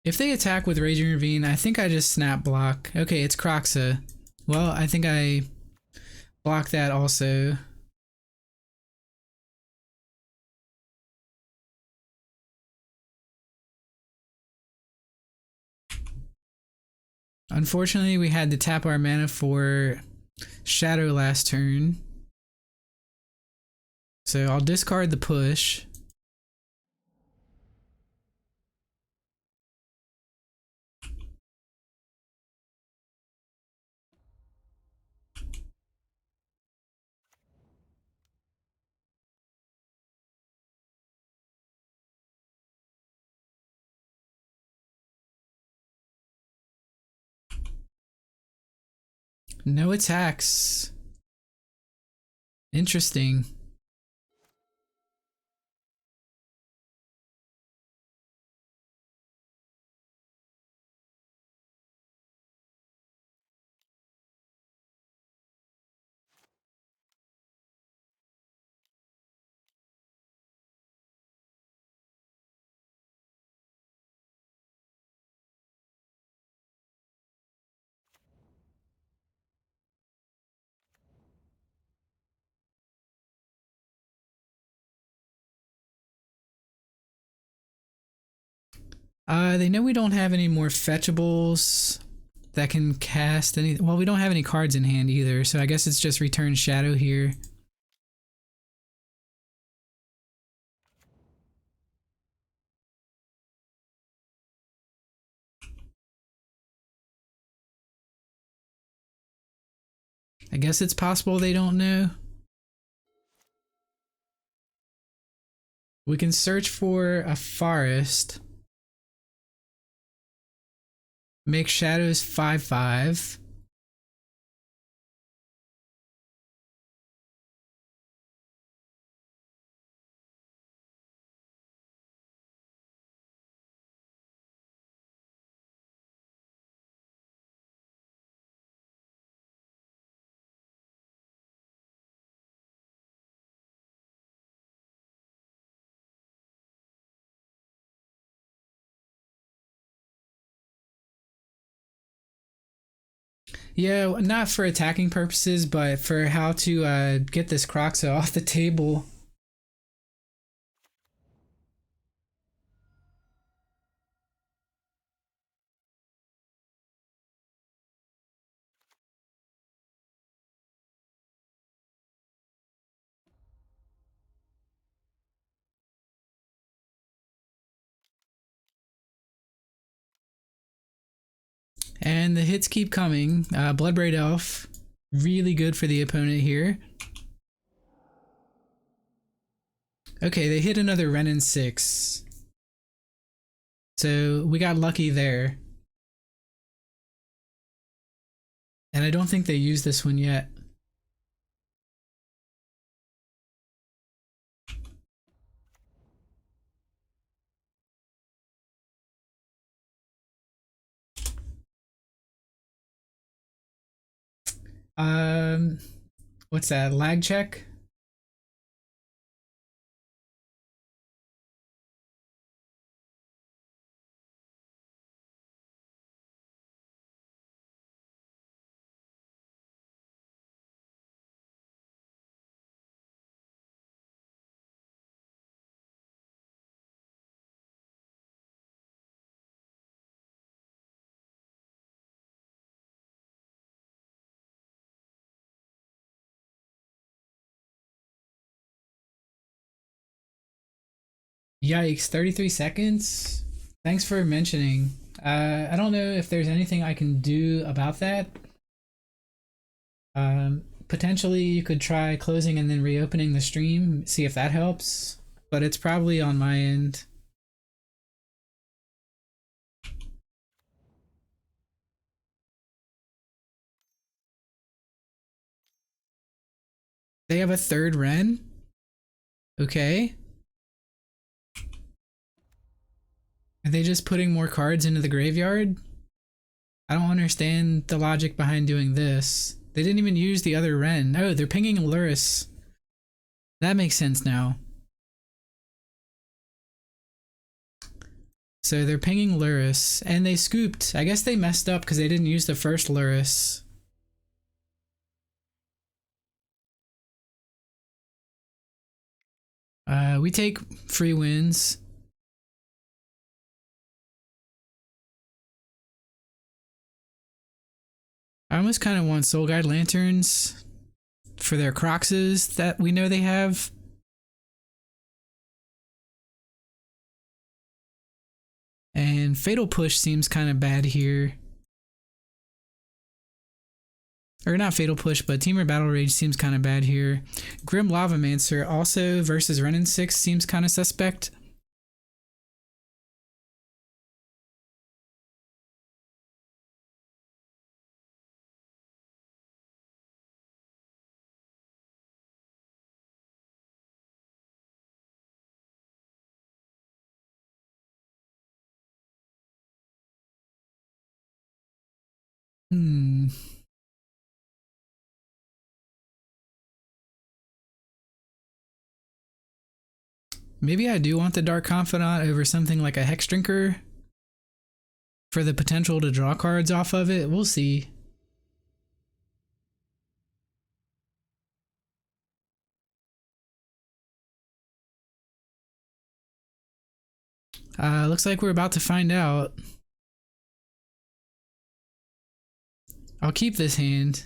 If they attack with Raging Ravine, I think I just snap block. Okay, it's Croxa. Well, I think I block that also. Unfortunately, we had to tap our mana for Shadow last turn. So I'll discard the push. No attacks. Interesting. They know we don't have any more fetchables that can cast any. Well, we don't have any cards in hand either, so I guess it's just return Shadow here. I guess it's possible they don't know. We can search for a forest. Make shadows 5/5. Yeah, not for attacking purposes, but for how to get this Croxa off the table. And the hits keep coming. Bloodbraid Elf, really good for the opponent here. Okay, they hit another Renin 6. So we got lucky there. And I don't think they used this one yet. Um, what's that? Lag check? Yikes, 33 seconds? Thanks for mentioning. I don't know if there's anything I can do about that. Potentially, you could try closing and then reopening the stream, see if that helps. But it's probably on my end. They have a third Ren? Okay. Are they just putting more cards into the graveyard? I don't understand the logic behind doing this. They didn't even use the other Ren. Oh, they're pinging Luris. That makes sense now. So they're pinging Luris, and they scooped. I guess they messed up because they didn't use the first Luris. We take free wins. I almost kind of want Soul Guide Lanterns for their Croxes that we know they have. And Fatal Push seems kind of bad here. Or not Fatal Push, but Teamer Battle Rage seems kind of bad here. Grim Lavamancer also versus Renin 6 seems kind of suspect. Hmm. Maybe I do want the Dark Confidant over something like a Hex Drinker for the potential to draw cards off of it. We'll see. Looks like we're about to find out. I'll keep this hand.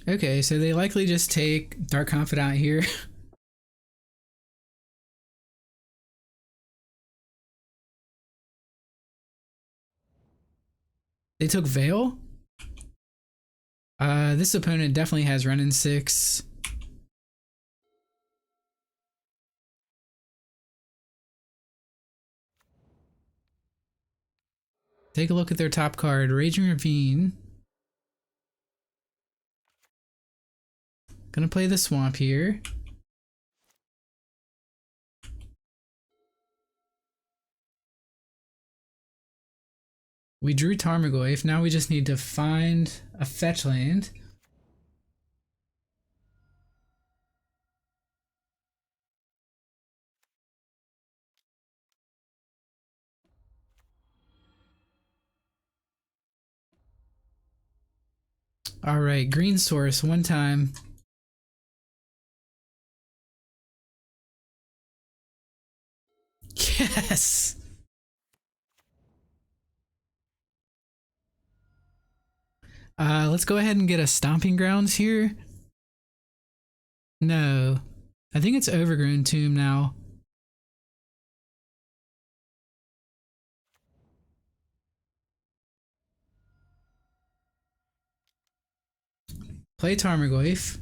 Okay, so they likely just take Dark Confidant here. They took Veil. This opponent definitely has Renin 6. Take a look at their top card, Raging Ravine. Gonna play the Swamp here. We drew Tarmogoyf, now we just need to find a fetch land. Alright, green source, one time. Yes! Let's go ahead and get a Stomping Grounds here. No. I think it's Overgrown Tomb now. Play Tarmogoyf.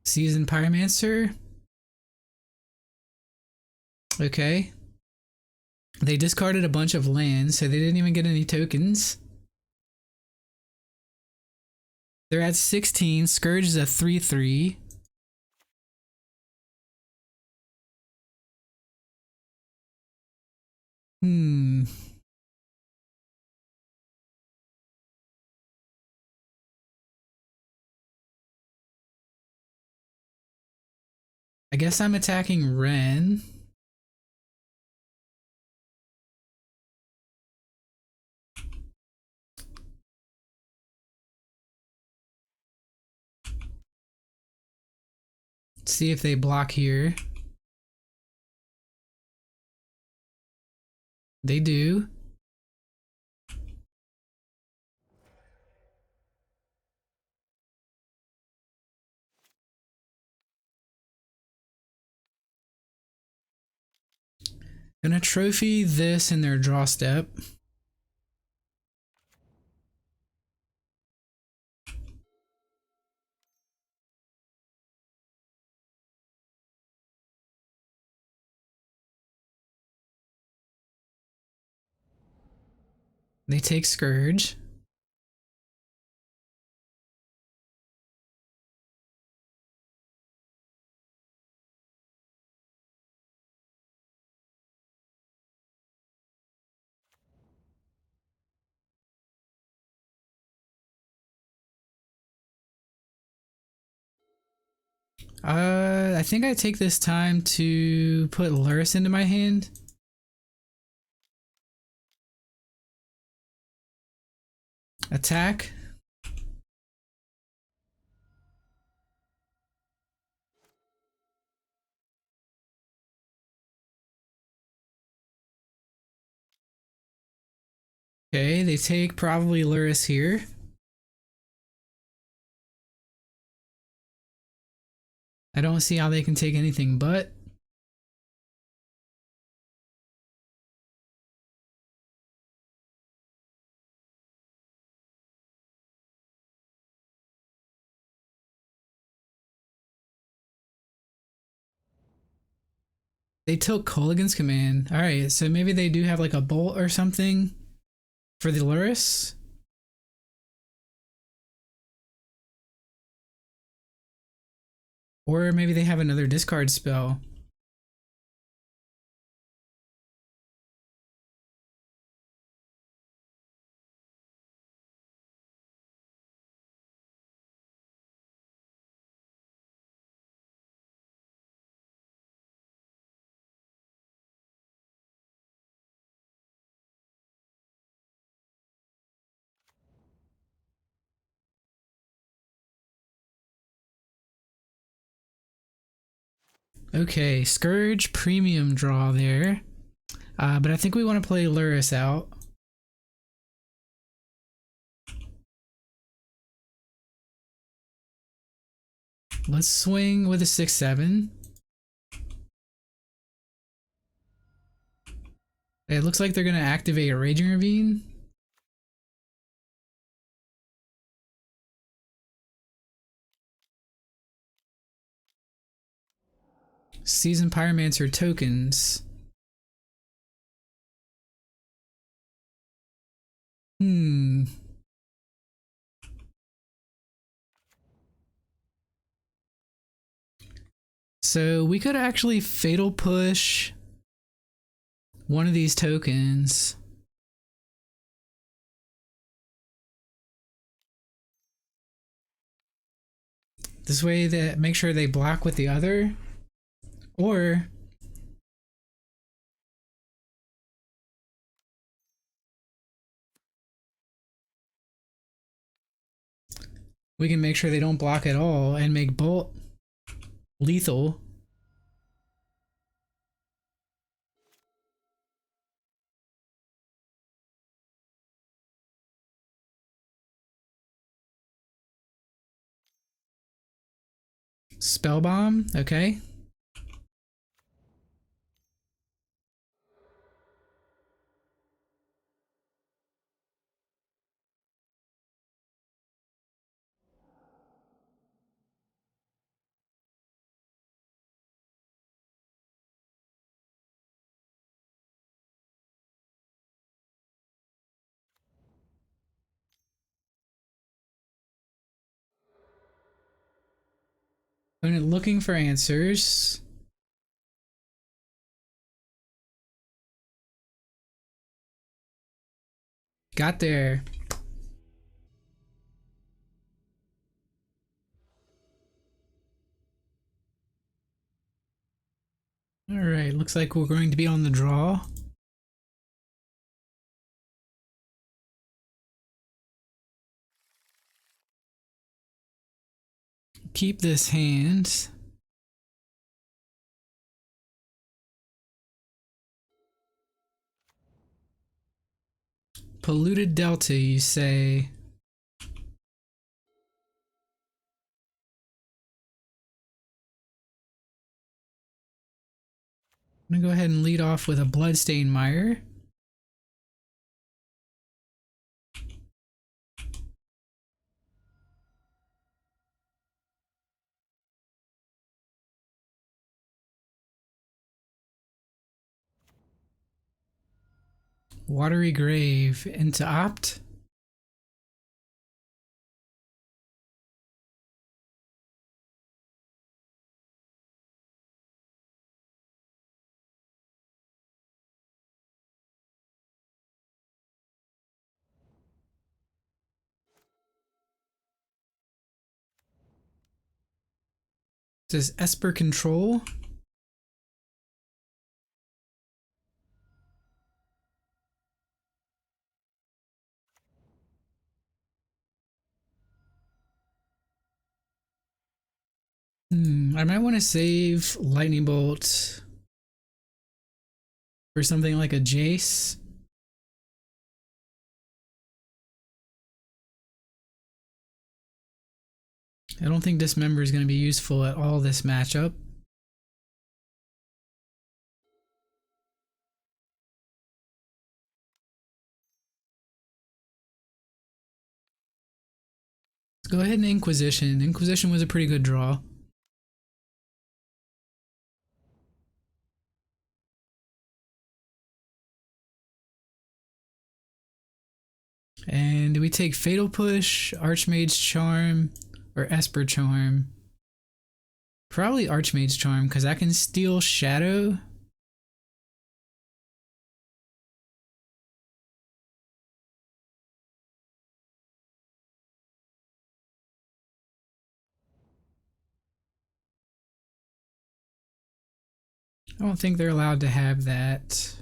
Seasoned Pyromancer. Okay. They discarded a bunch of lands, so they didn't even get any tokens. They're at 16. Scourge is a 3/3. I guess I'm attacking Ren. See if they block here. They do. Gonna trophy this in their draw step. They take Scourge. I think I take this time to put Luris into my hand. Attack. Okay, they take probably Luris here. I don't see how they can take anything but. They took Kolaghan's Command. Alright, so maybe they do have like a bolt or something for the Luris. Or maybe they have another discard spell. Okay, Scourge premium draw there. But I think we want to play Luris out. Let's swing with a 6/7. It looks like they're going to activate a Raging Ravine. Seasoned Pyromancer tokens. So we could actually Fatal Push one of these tokens. This way that make sure they block with the other. Or we can make sure they don't block at all and make Bolt lethal. Spell Bomb, okay. Opponent looking for answers. Got there. Alright, looks like we're going to be on the draw. Keep this hand. Polluted Delta, you say. I'm gonna go ahead and lead off with a Bloodstained Mire. Watery Grave into opt. Says Esper Control. I might want to save Lightning Bolt for something like a Jace. I don't think Dismember is going to be useful at all this matchup. Let's go ahead and Inquisition. Inquisition was a pretty good draw. And do we take Fatal Push, Archmage's Charm, or Esper Charm? Probably Archmage's Charm, because I can steal Shadow. I don't think they're allowed to have that.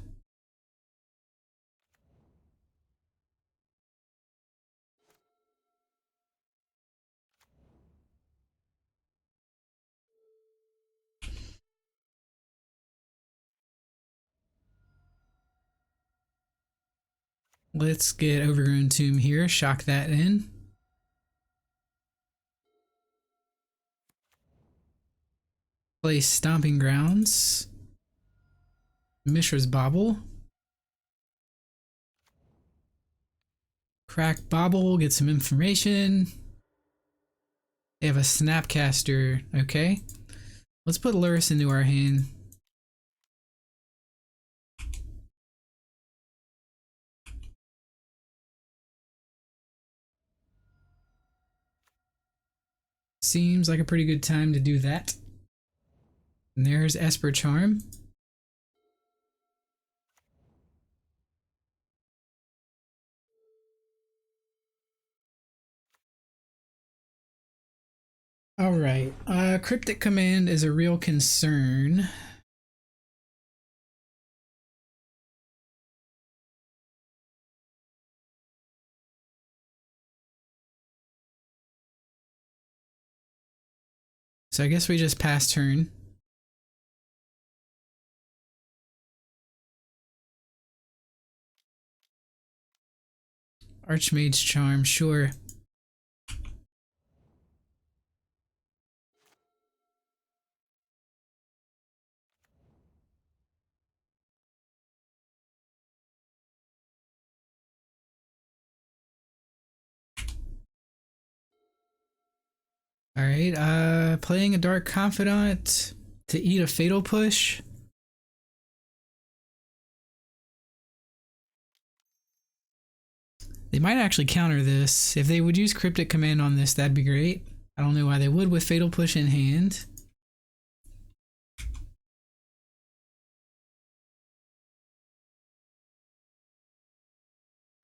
Let's get Overgrown Tomb here, shock that in. Play Stomping Grounds. Mishra's Bauble. Crack Bauble, get some information. They have a Snapcaster, okay. Let's put Lurrus into our hand. Seems like a pretty good time to do that. And there's Esper Charm. Alright, Cryptic Command is a real concern. So I guess we just pass turn. Archmage's Charm, sure. Alright, playing a Dark Confidant to eat a Fatal Push. They might actually counter this. If they would use Cryptic Command on this, that'd be great. I don't know why they would with Fatal Push in hand.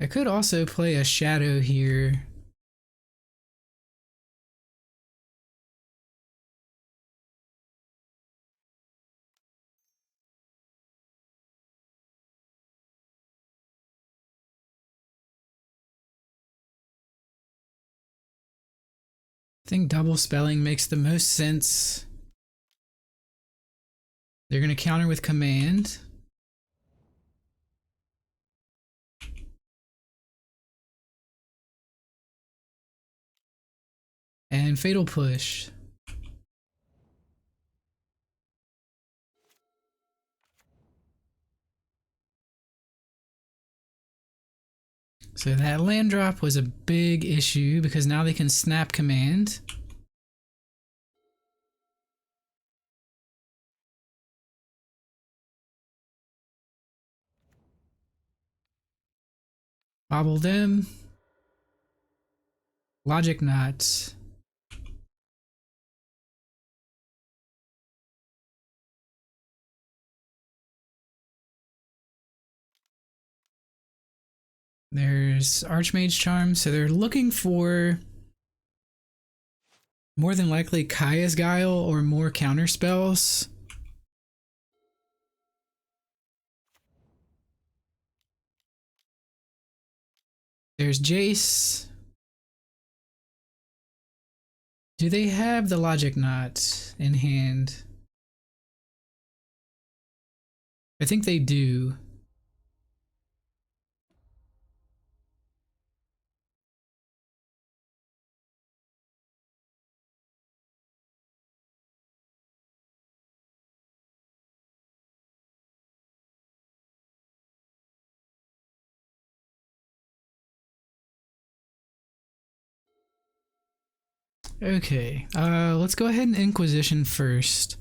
I could also play a shadow here. I think double spelling makes the most sense. They're going to counter with command. And fatal push. So that land drop was a big issue because now they can snap command. Bobble them. Logic knot. There's Archmage Charm, so they're looking for more than likely Kaya's Guile or more counter spells. There's Jace. Do they have the Logic Knot in hand? I think they do. Okay, let's go ahead and Inquisition first.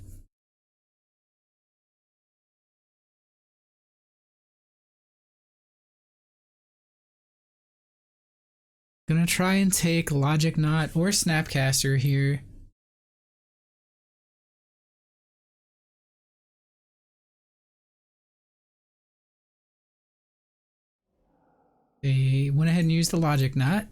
Gonna try and take Logic Knot or Snapcaster here. They went ahead and used the Logic Knot.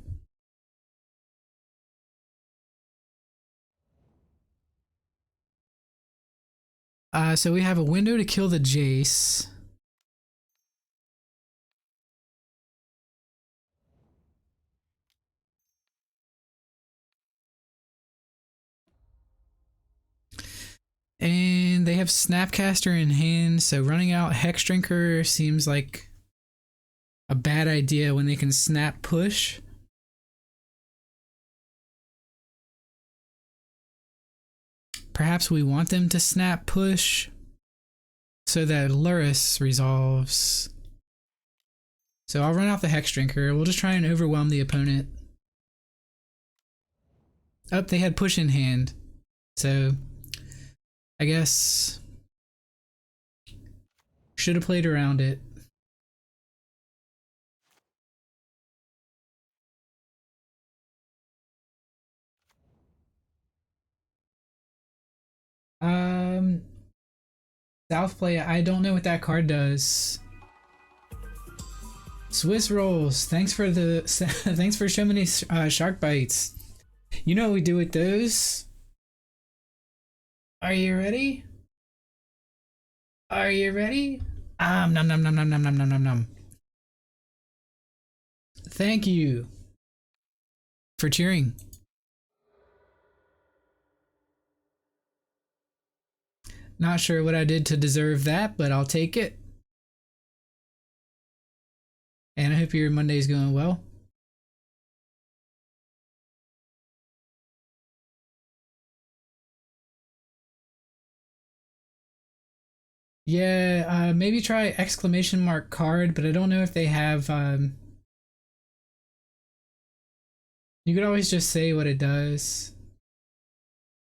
So we have a window to kill the Jace. And they have Snapcaster in hand, so running out Hex Drinker seems like a bad idea when they can snap push. Perhaps we want them to snap push so that Luris resolves. So I'll run out the Hex Drinker. We'll just try and overwhelm the opponent. Oh, they had push in hand. So I guess should have played around it. South play, I don't know what that card does. Swiss rolls. Thanks for the thanks for so many shark bites. You know what we do with those? Are you ready? Are you ready? Nom nom nom nom nom nom nom nom nom. Thank you for cheering. Not sure what I did to deserve that, but I'll take it. And I hope your Monday's going well. Yeah, maybe try exclamation mark card, but I don't know if they have. You could always just say what it does.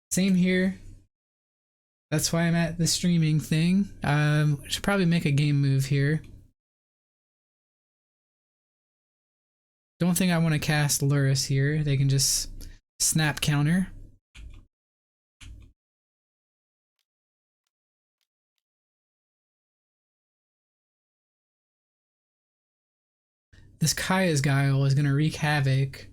Same here. That's why I'm at the streaming thing. Should probably make a game move here. Don't think I want to cast Luris here. They can just snap counter. this Kaya's Guile is gonna wreak havoc.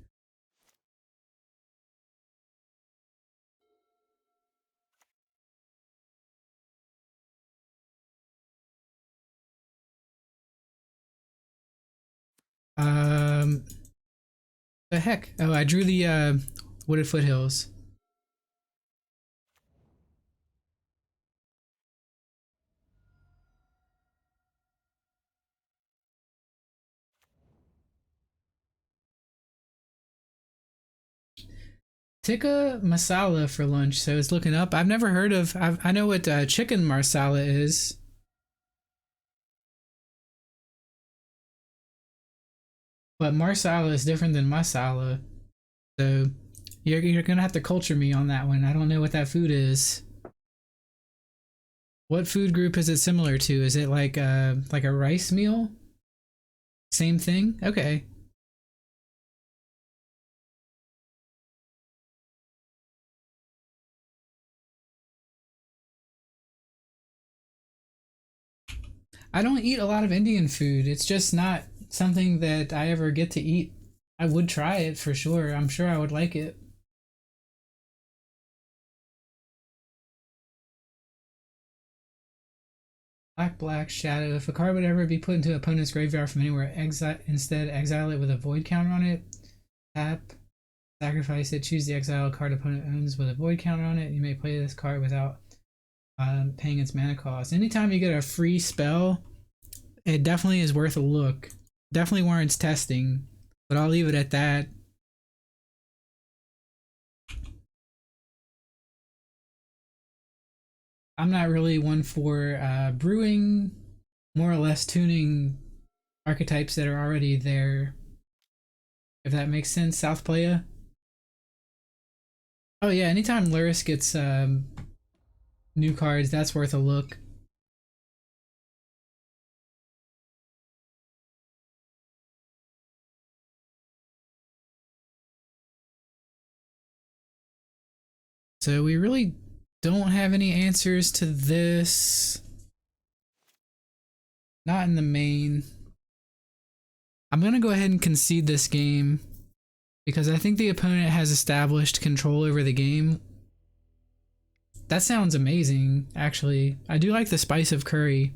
Um, the heck? Oh, I drew the Wooded Foothills. Tikka masala for lunch, so it's looking up. I've never heard of. I know what chicken marsala is, but marsala is different than masala. So you're gonna have to culture me on that one. I don't know what that food is. What food group is it similar to? Is it like a rice meal? Same thing? Okay. I don't eat a lot of Indian food. It's just not something that I ever get to eat. I would try it for sure. I'm sure I would like it. Black Shadow. If a card would ever be put into an opponent's graveyard from anywhere, instead exile it with a void counter on it. Tap, sacrifice it, choose the exile card opponent owns with a void counter on it. You may play this card without paying its mana cost. Anytime you get a free spell, it definitely is worth a look. Definitely warrants testing, but I'll leave it at that. I'm not really one for brewing, more or less tuning archetypes that are already there, if that makes sense. South Playa. Oh yeah, anytime Luris gets new cards, that's worth a look. So we really don't have any answers to this. Not in the main. I'm gonna go ahead and concede this game because I think the opponent has established control over the game. That sounds amazing, actually. I do like the spice of curry.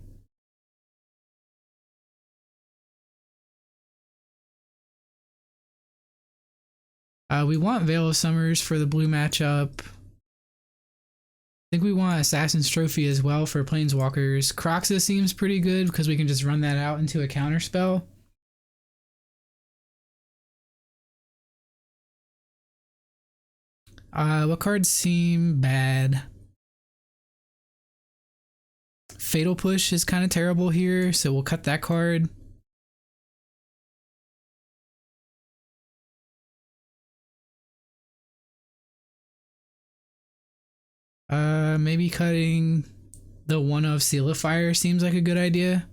We want Veil of Summers for the blue matchup. I think we want Assassin's Trophy as well for Planeswalkers. Croxa seems pretty good because we can just run that out into a counter spell. What cards seem bad? Fatal Push is kind of terrible here, so we'll cut that card. Maybe cutting the one of Seal of Fire seems like a good idea.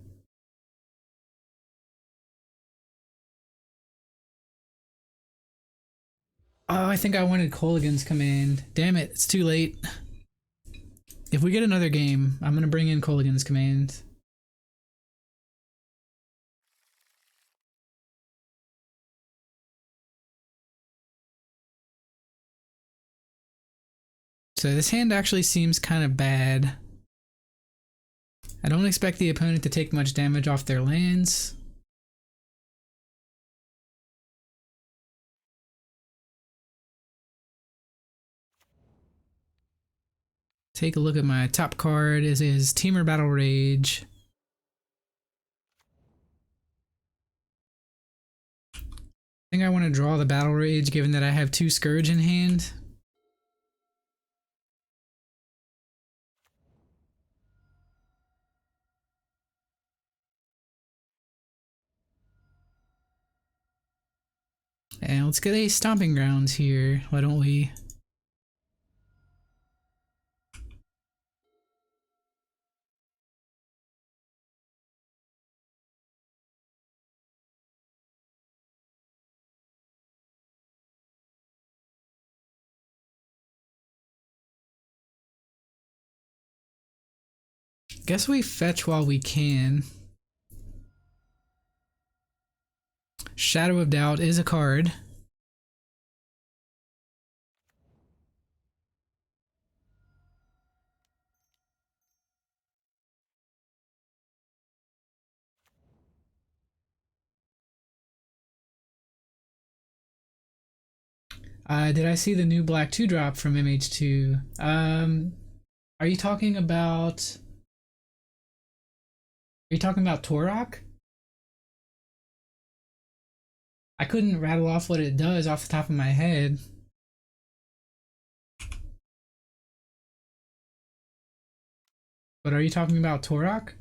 Oh, I think I wanted Kolaghan's Command. Damn it, it's too late. If we get another game, I'm gonna bring in Kolaghan's Command. So this hand actually seems kind of bad. I don't expect the opponent to take much damage off their lands. Take a look at my top card. Is Teamer Battle Rage. I think I want to draw the Battle Rage given that I have 2 Scourge in hand. And let's get a Stomping Grounds here, why don't we? Guess we fetch while we can. Shadow of Doubt is a card. Did I see the new black 2 drop from MH2? Are you talking about? Are you talking about Torok? I couldn't rattle off what it does off the top of my head. But are you talking about Torok?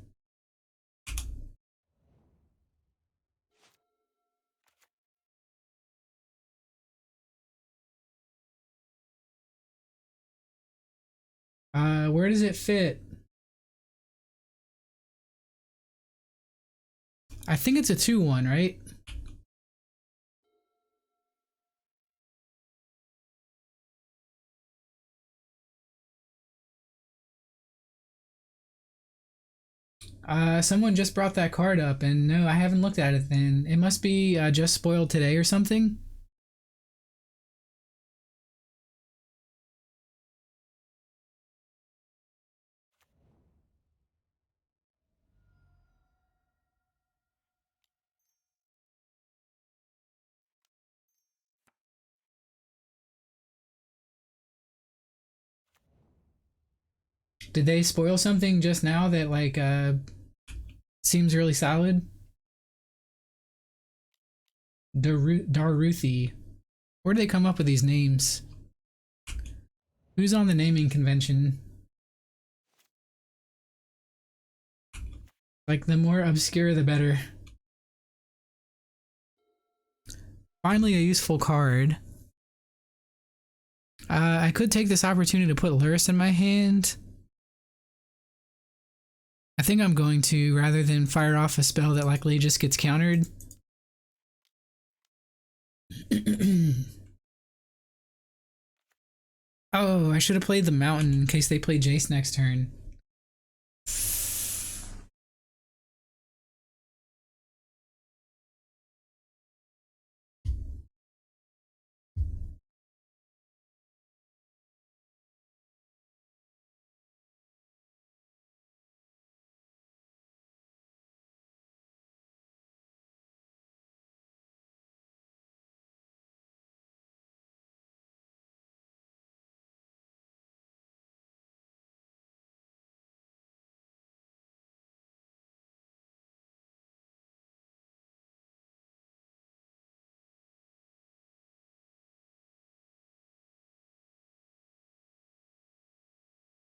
Where does it fit? I think it's a 2/1, right? Someone just brought that card up, and no, I haven't looked at it then. It must be just spoiled today or something. Did they spoil something just now that like seems really solid? Daruthi. Where do they come up with these names? Who's on the naming convention? Like, the more obscure, the better. Finally, a useful card. I could take this opportunity to put Luris in my hand. I think I'm going to, rather than fire off a spell that likely just gets countered. Oh, I should have played the Mountain in case they play Jace next turn.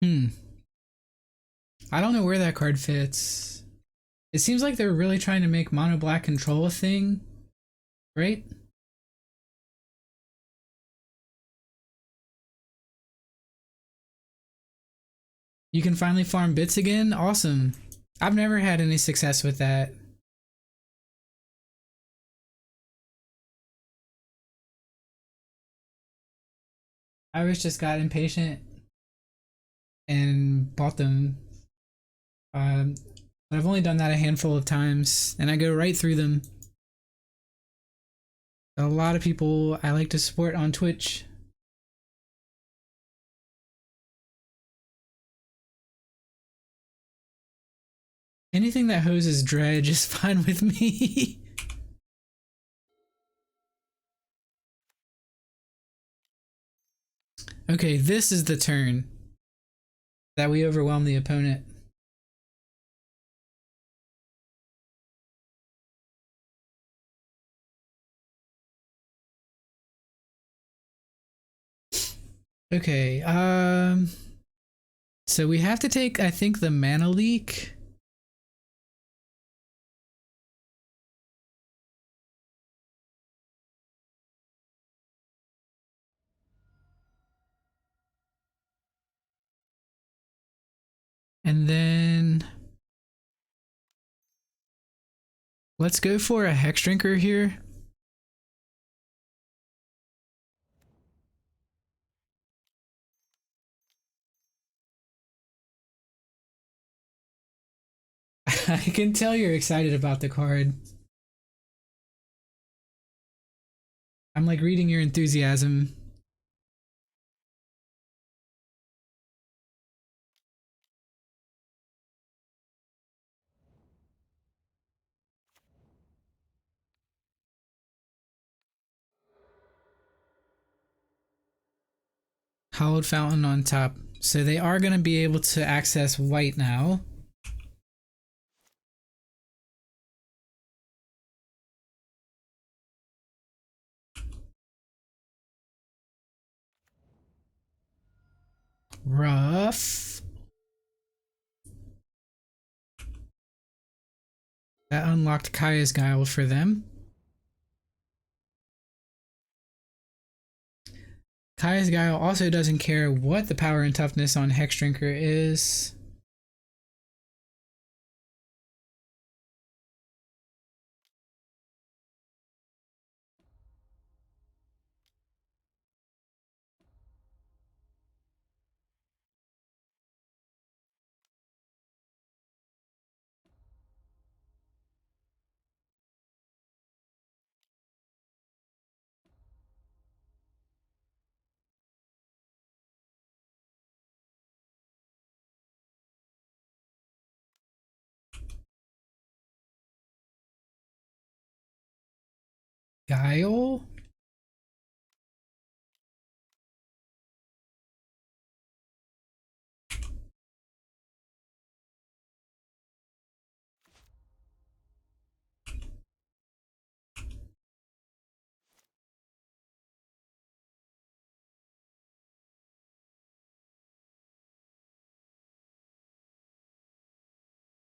Hmm. I don't know where that card fits. It seems like they're really trying to make mono black control a thing, right? You can finally farm bits again? Awesome. I've never had any success with that. I always just got impatient and bought them. But I've only done that a handful of times, and I go right through them. A lot of people I like to support on Twitch. Anything that hoses dredge is fine with me. Okay, this is the turn that we overwhelm the opponent. Okay, so we have to take, I think, the mana leak. And then let's go for a Hex Drinker here. I can tell you're excited about the card. I'm like reading your enthusiasm. Hollowed fountain on top. So they are going to be able to access white now. Rough. That unlocked Kaya's Guile for them. Kaya's Guile also doesn't care what the power and toughness on Hex Drinker is. Guile?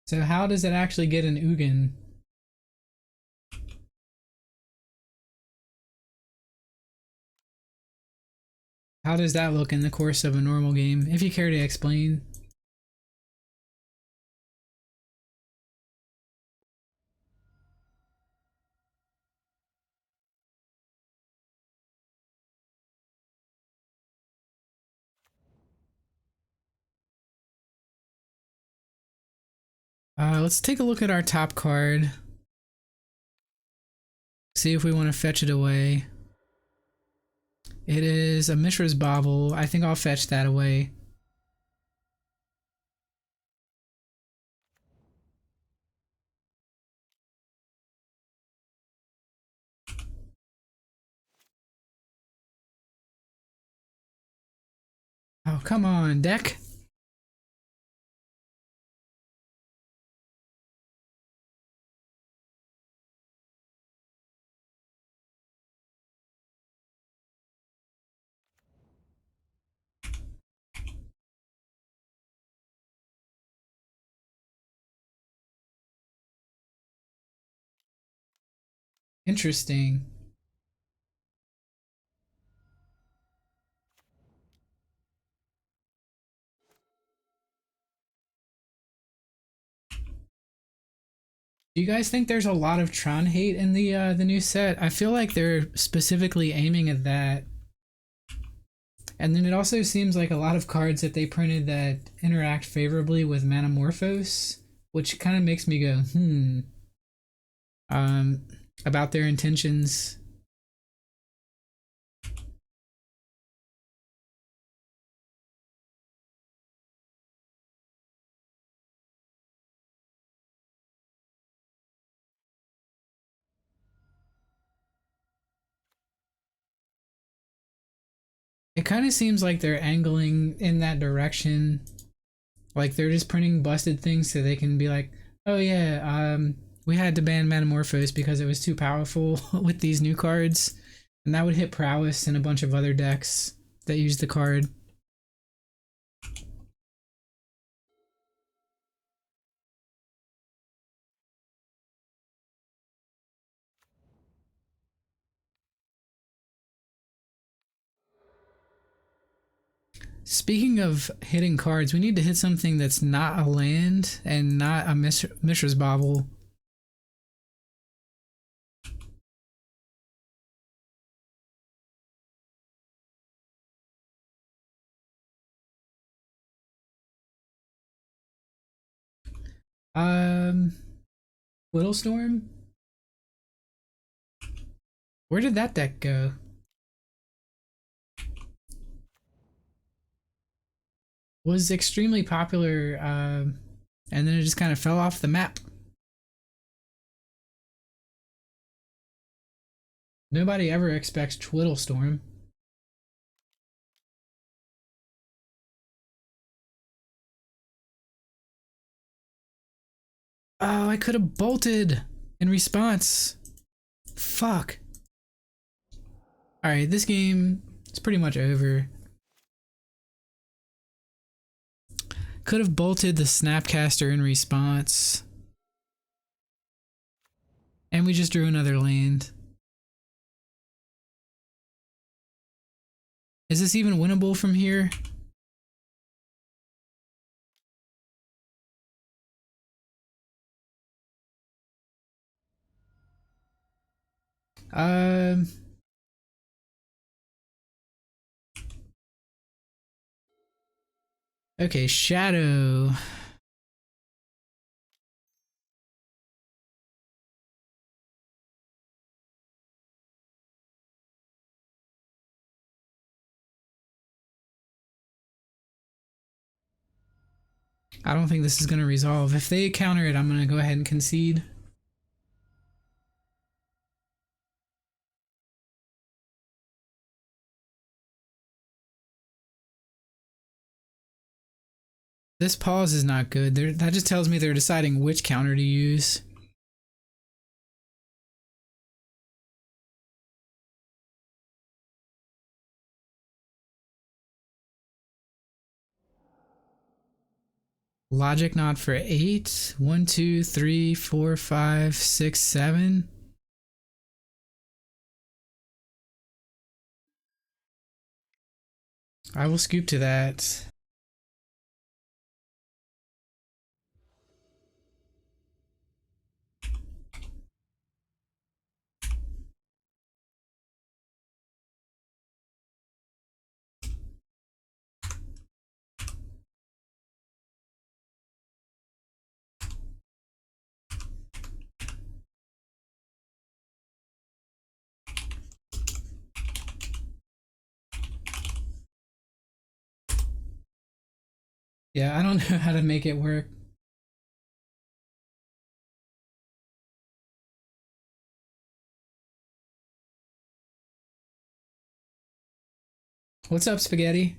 So how does it actually get an Ugin? How does that look in the course of a normal game, if you care to explain? Let's take a look at our top card. See if we want to fetch it away. It is a Mishra's Bauble. I think I'll fetch that away. Oh, come on, deck. Interesting. Do you guys think there's a lot of Tron hate in the new set? I feel like they're specifically aiming at that. And then it also seems like a lot of cards that they printed that interact favorably with Manamorphose, which kind of makes me go, um, about their intentions. It kind of seems like they're angling in that direction. Like they're just printing busted things so they can be like, oh yeah, we had to ban Metamorphose because it was too powerful with these new cards. And that would hit prowess and a bunch of other decks that use the card. Speaking of hitting cards, we need to hit something that's not a land and not a Mishra's Bauble. Um, Whittlestorm? Where did that deck go? Was extremely popular, and then it just kind of fell off the map. Nobody ever expects Twiddlestorm. Oh, I could have bolted in response. Fuck. Alright, this game is pretty much over. Could have bolted the Snapcaster in response. And we just drew another land. Is this even winnable from here? Um... Okay, Shadow. I don't think this is going to resolve. If they counter it, I'm going to go ahead and concede. This pause is not good. That just tells me they're deciding which counter to use. Logic knot for 8. 1, 2, 3, 4, 5, 6, 7. I will scoop to that. Yeah, I don't know how to make it work. What's up, Spaghetti?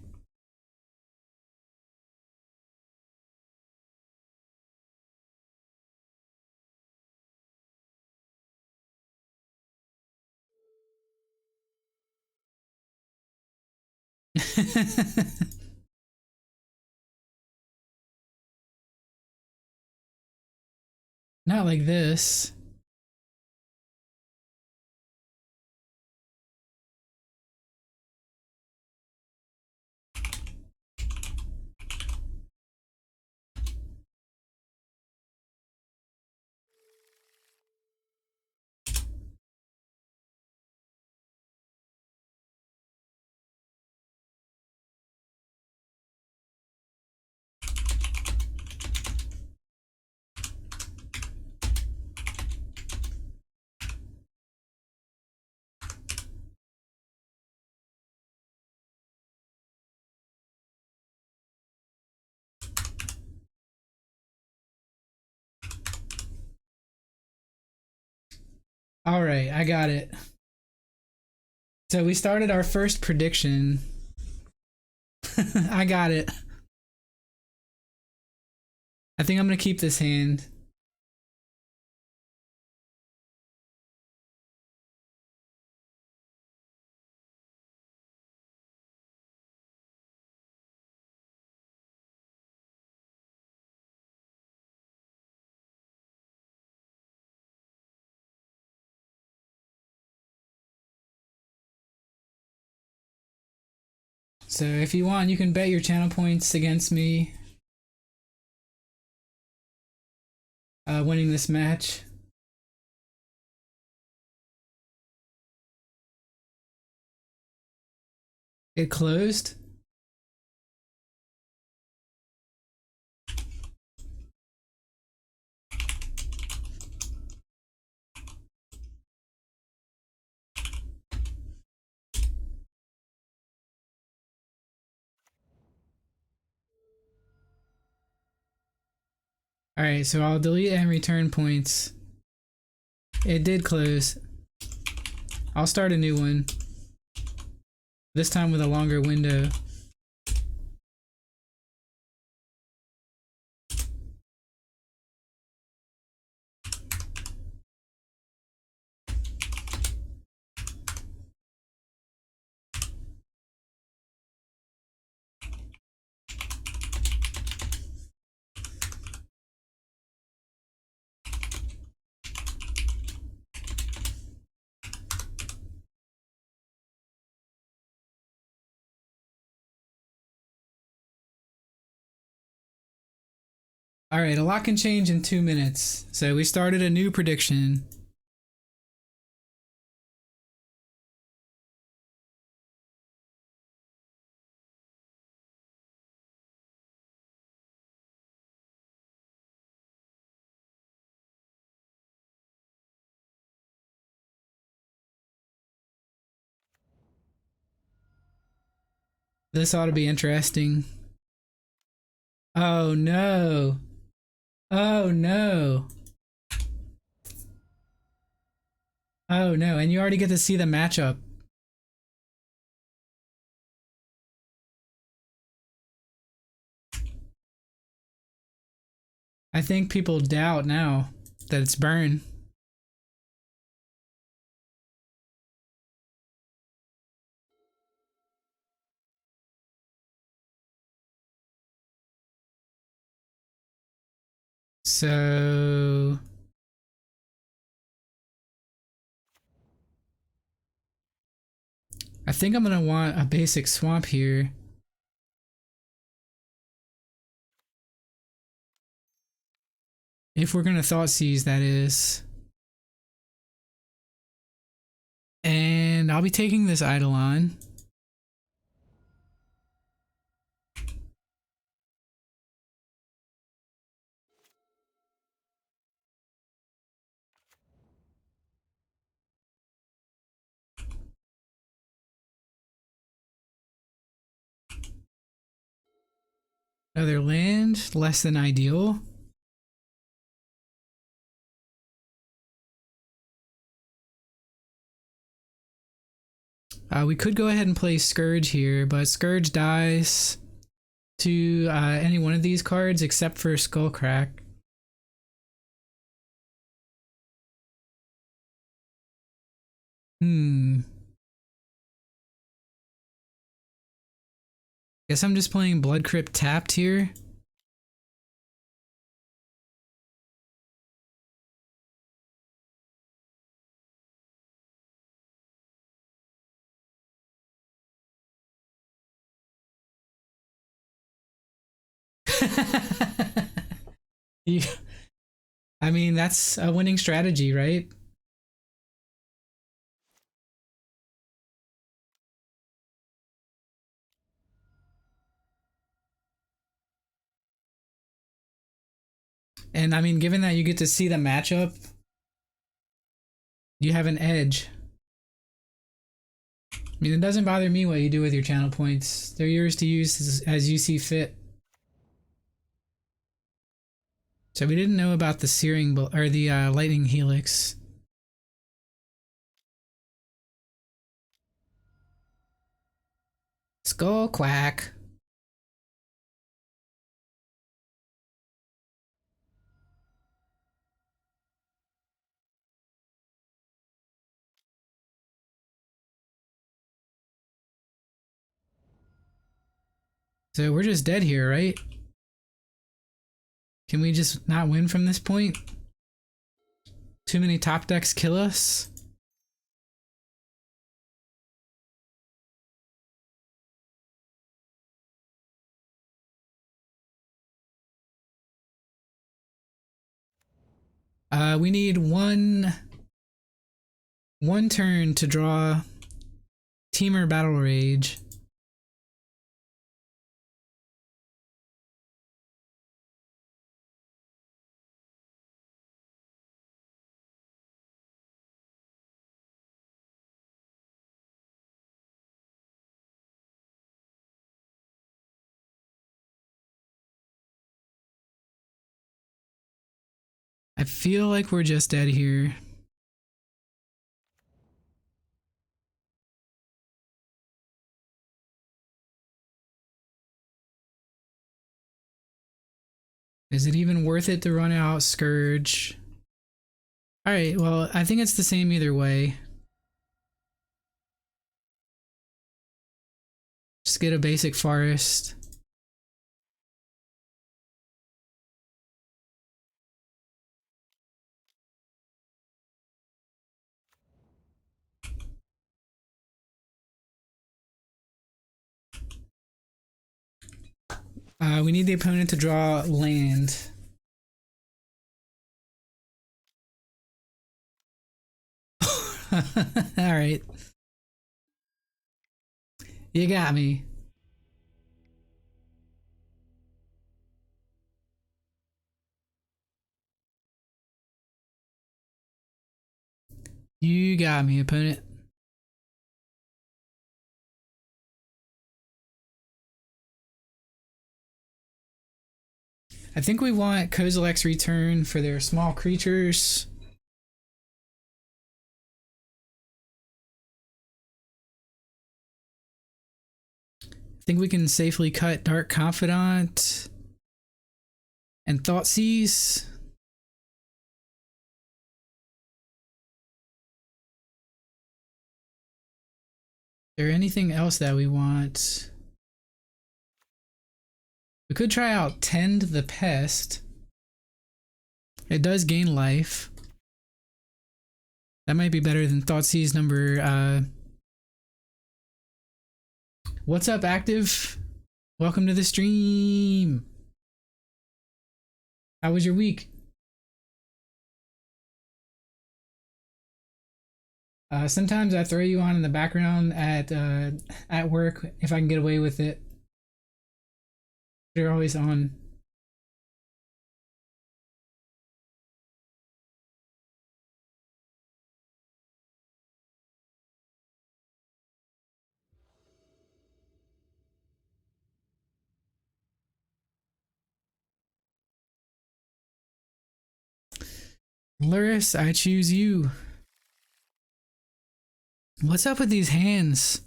Not like this. All right, I got it. So we started our first prediction. I got it. I think I'm going to keep this hand. So if you want, you can bet your channel points against me winning this match. It closed. Alright, so I'll delete and return points. It did close. I'll start a new one. This time with a longer window. Alright, a lot can change in 2 minutes. So we started a new prediction. This ought to be interesting. Oh no. Oh no. Oh no, and you already get to see the matchup. I think people doubt now that it's burn. So I think I'm gonna want a basic swamp here. If we're gonna thought seize, that is. And I'll be taking this Eidolon. Another land, less than ideal. We could go ahead and play Scourge here, but Scourge dies to any one of these cards except for Skullcrack. Guess I'm just playing Blood Crypt tapped here. You, I mean, that's a winning strategy, right? And I mean, given that you get to see the matchup, you have an edge. I mean, it doesn't bother me what you do with your channel points. They're yours to use as you see fit. So we didn't know about the searing or the lightning helix. Skull quack. So we're just dead here, right? Can we just not win from this point? Too many top decks kill us? We need one turn to draw Teamer Battle Rage. I feel like we're just dead here. Is it even worth it to run out Scourge? Alright, well, I think it's the same either way. Just get a basic forest. We need the opponent to draw land. Alright. You got me. You got me, opponent. I think we want Kozilek's Return for their small creatures. I think we can safely cut Dark Confidant and Thoughtseize. Is there anything else that we want? We could try out Tend the Pest. It does gain life. That might be better than Thoughtseize number. What's up, Active? Welcome to the stream. How was your week? Sometimes I throw you on in the background at work if I can get away with it. They're always on. Luris, I choose you. What's up with these hands?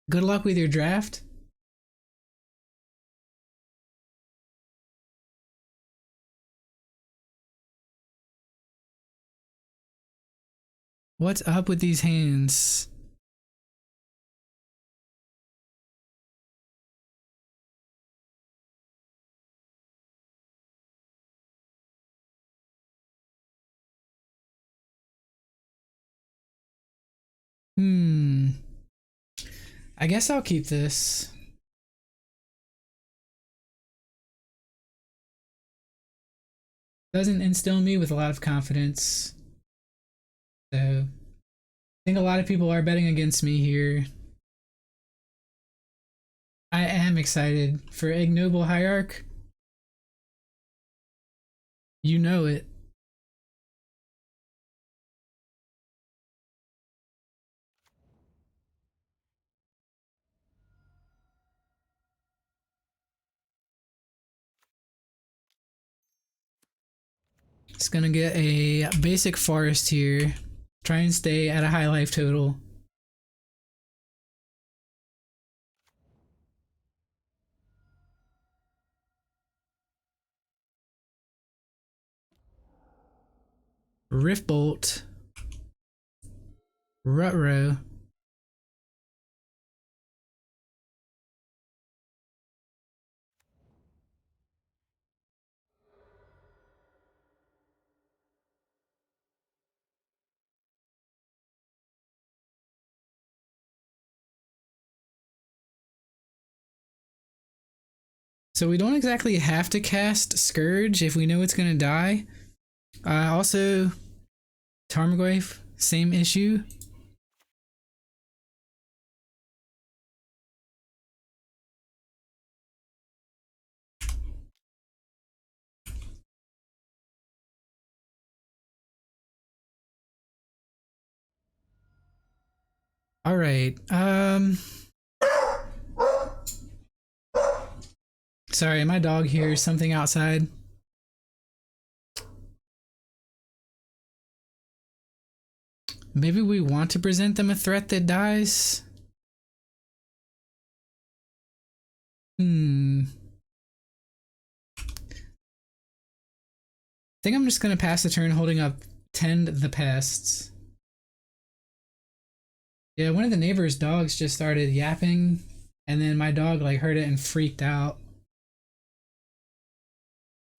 Good luck with your draft. What's up with these hands? I guess I'll keep this. Doesn't instill me with a lot of confidence. So I think a lot of people are betting against me here. I am excited for Ignoble Hierarch. You know it. It's gonna get a basic forest here. Try and stay at a high life total. Riftbolt. Rutro. So we don't exactly have to cast Scourge if we know it's gonna die. Also, Tarmogoyf, same issue. All right. Sorry, my dog hears something outside. Maybe we want to present them a threat that dies? I think I'm just gonna pass the turn holding up Tend the Pests. Yeah, one of the neighbor's dogs just started yapping, and then my dog like heard it and freaked out.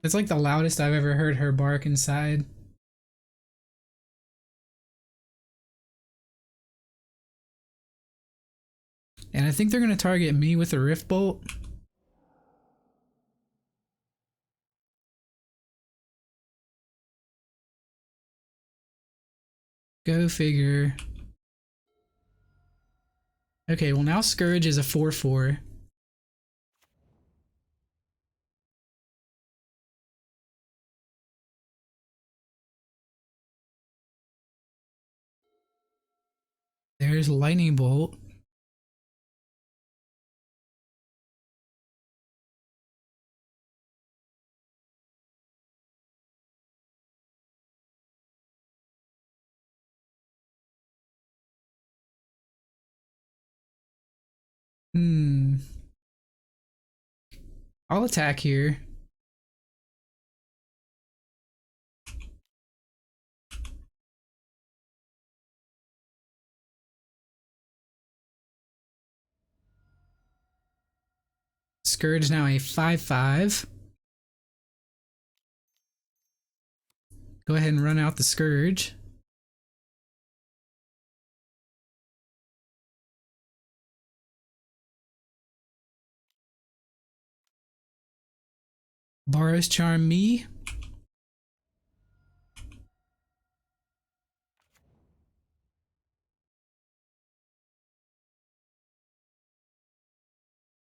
It's like the loudest I've ever heard her bark inside. And I think they're gonna target me with a Rift Bolt. Go figure. Okay, well now Scourge is a 4/4. There's Lightning Bolt. I'll attack here. Scourge now a 5/5. Go ahead and run out the Scourge. Boros Charm me.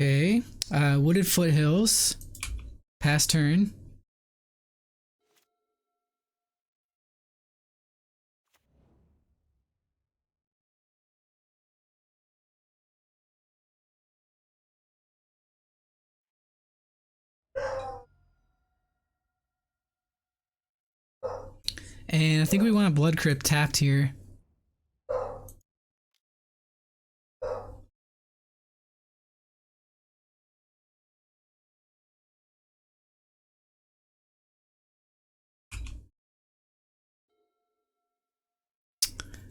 Okay. Wooded Foothills. Pass turn. And I think we want a Blood Crypt tapped here.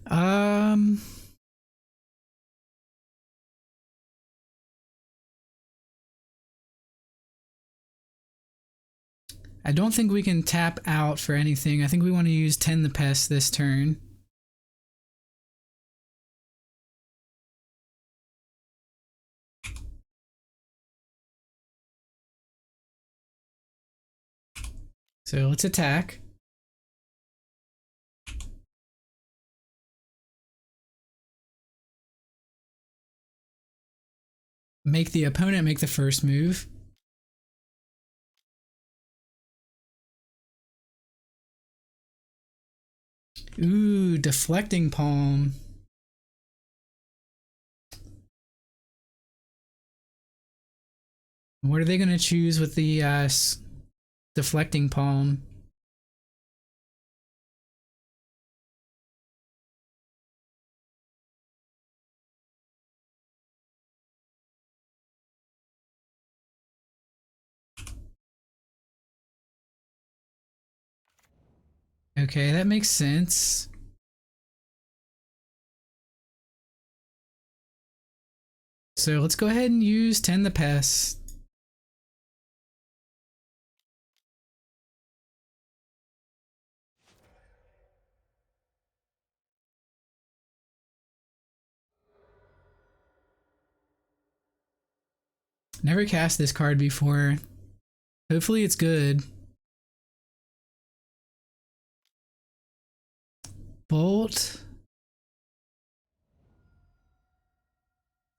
Um, I don't think we can tap out for anything. I think we want to use Tend the Pests this turn. So let's attack. Make the opponent make the first move. Ooh, Deflecting Palm. What are they going to choose with the Deflecting Palm? Okay, that makes sense. So let's go ahead and use Tend the Pests. Never cast this card before. Hopefully it's good. Bolt.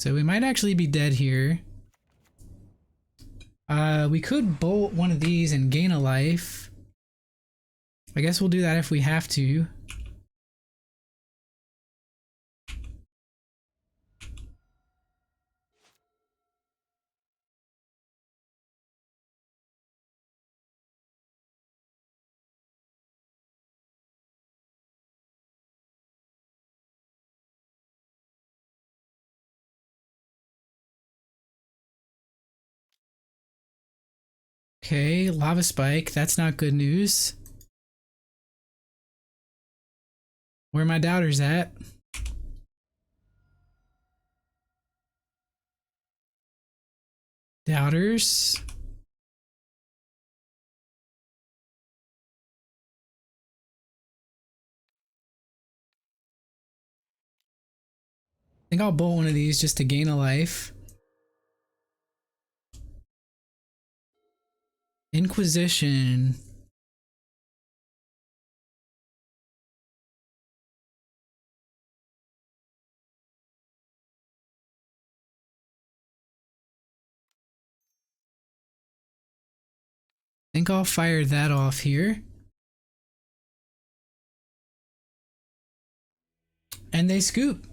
So we might actually be dead here. We could bolt one of these and gain a life. I guess we'll do that if we have to. Okay, lava spike. That's not good news. Where are my doubters at? Doubters. I think I'll bolt one of these just to gain a life. Inquisition. I think I'll fire that off here. And they scoop.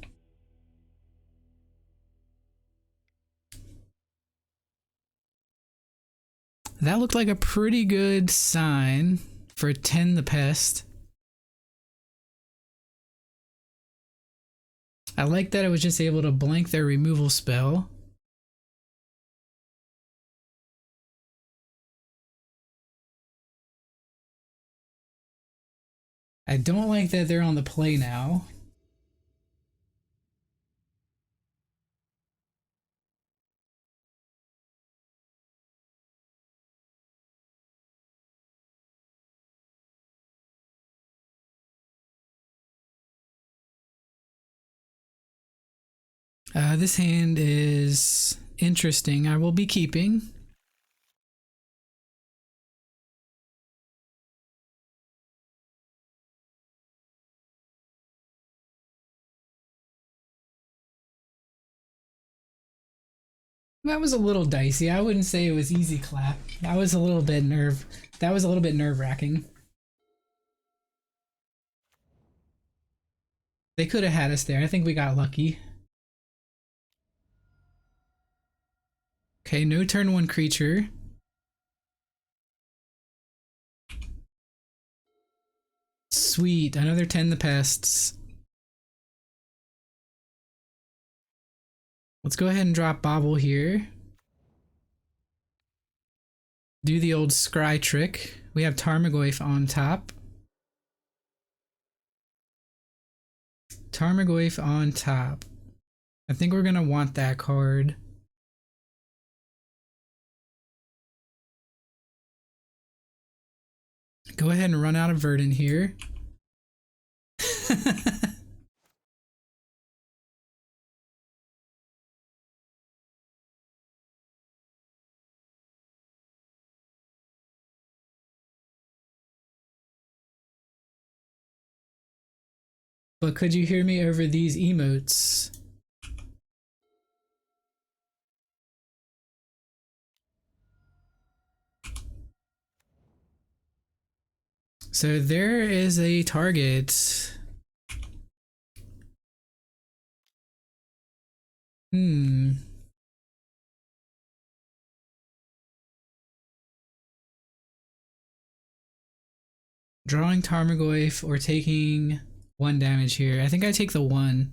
That looked like a pretty good sign for Tend the Pest. I like that it was just able to blank their removal spell. I don't like that they're on the play now. This hand is interesting. I will be keeping. That was a little dicey. I wouldn't say it was easy clap. That was a little bit nerve-wracking. They could have had us there. I think we got lucky. Okay, no turn one creature. Sweet, another Tend the Pests. Let's go ahead and drop Bobble here. Do the old scry trick. We have Tarmogoyf on top. Tarmogoyf on top. I think we're gonna want that card. Go ahead and run out of Verdant here. But could you hear me over these emotes? So there is a target. Drawing Tarmogoyf or taking 1 damage here. I think I take the 1.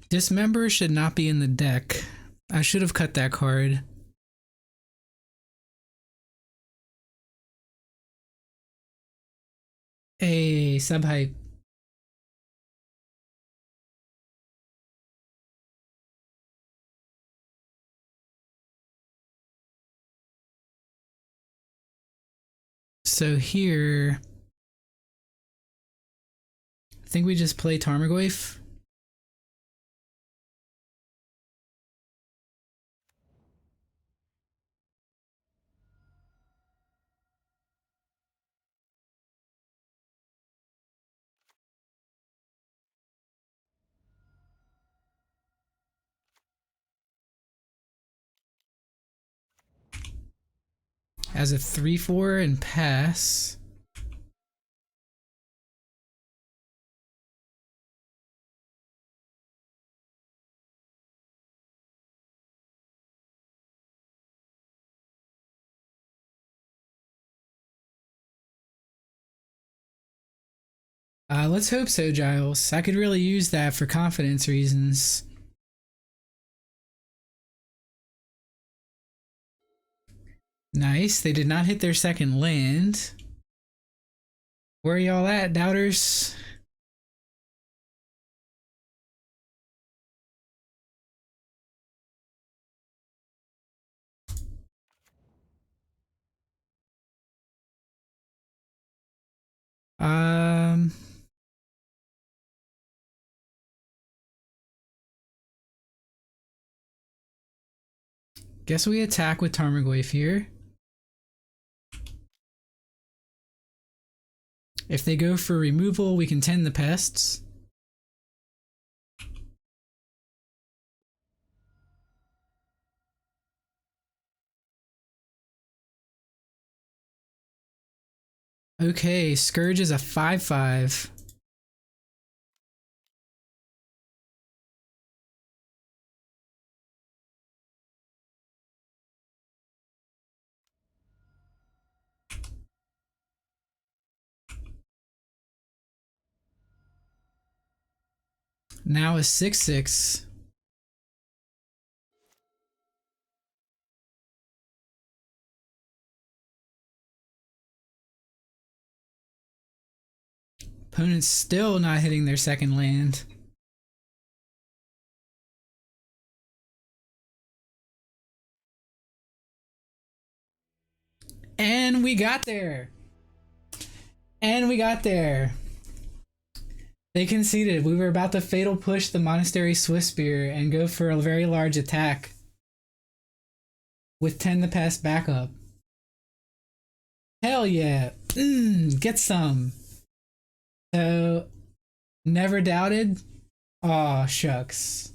Dismember should not be in the deck. I should have cut that card. A sub-hype. So here, I think we just play Tarmogoyf. As a 3/4 and pass. Let's hope so, Giles. I could really use that for confidence reasons. Nice. They did not hit their second land. Where y'all at, doubters? Um, guess we attack with Tarmogoyf here. If they go for removal, we can tend the pests. Okay, Scourge is a 5/5. Now a 6/6. Opponent's still not hitting their second land. And we got there. And we got there. They conceded. We were about to fatal push the Monastery Swiftspear and go for a very large attack with Tend the Pest backup. Hell yeah. Get some. So, never doubted. Aw, shucks.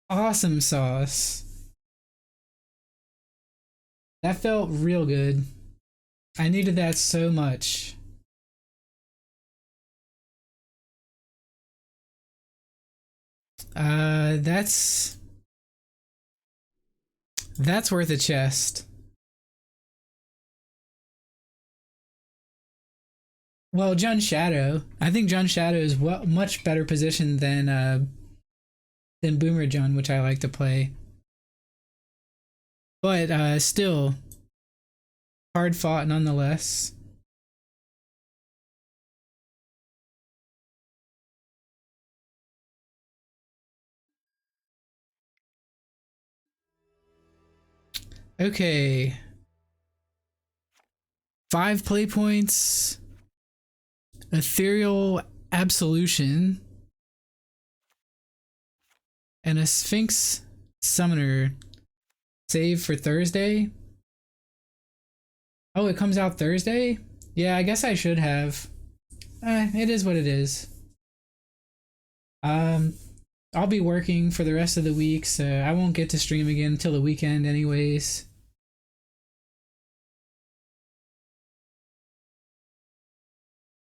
Awesome sauce. That felt real good. I needed that so much. That's worth a chest. Well, Jun Shadow. I think Jun Shadow is much better positioned than Boomer Jun, which I like to play. But still, hard fought nonetheless. Okay. 5 play points. Ethereal Absolution. And a Sphinx Summoner. Save for Thursday. Oh, it comes out Thursday? Yeah, I guess I should have. It is what it is. I'll be working for the rest of the week, so I won't get to stream again until the weekend anyways.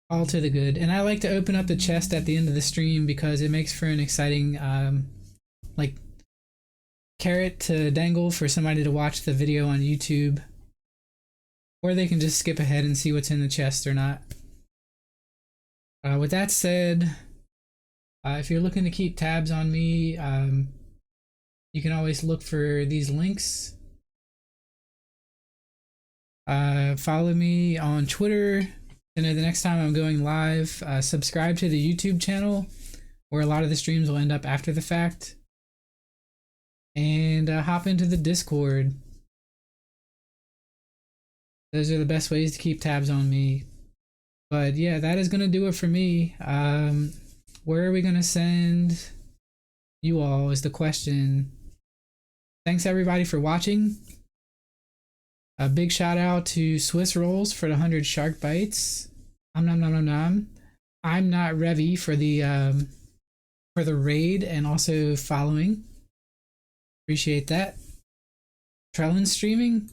All to the good. And I like to open up the chest at the end of the stream because it makes for an exciting like carrot to dangle for somebody to watch the video on YouTube. Or they can just skip ahead and see what's in the chest or not. With that said, if you're looking to keep tabs on me, you can always look for these links. Follow me on Twitter to know the next time I'm going live. Subscribe to the YouTube channel, where a lot of the streams will end up after the fact. And hop into the Discord. Those are the best ways to keep tabs on me. But yeah, that is going to do it for me. Where are we going to send you all is the question. Thanks everybody for watching. A big shout out to Swiss Rolls for the 100 shark bites. Nom nom nom nom nom. I'm not Revy for the raid and also following. Appreciate that. Trellin streaming.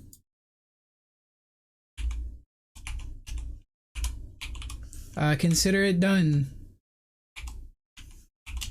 Consider it done.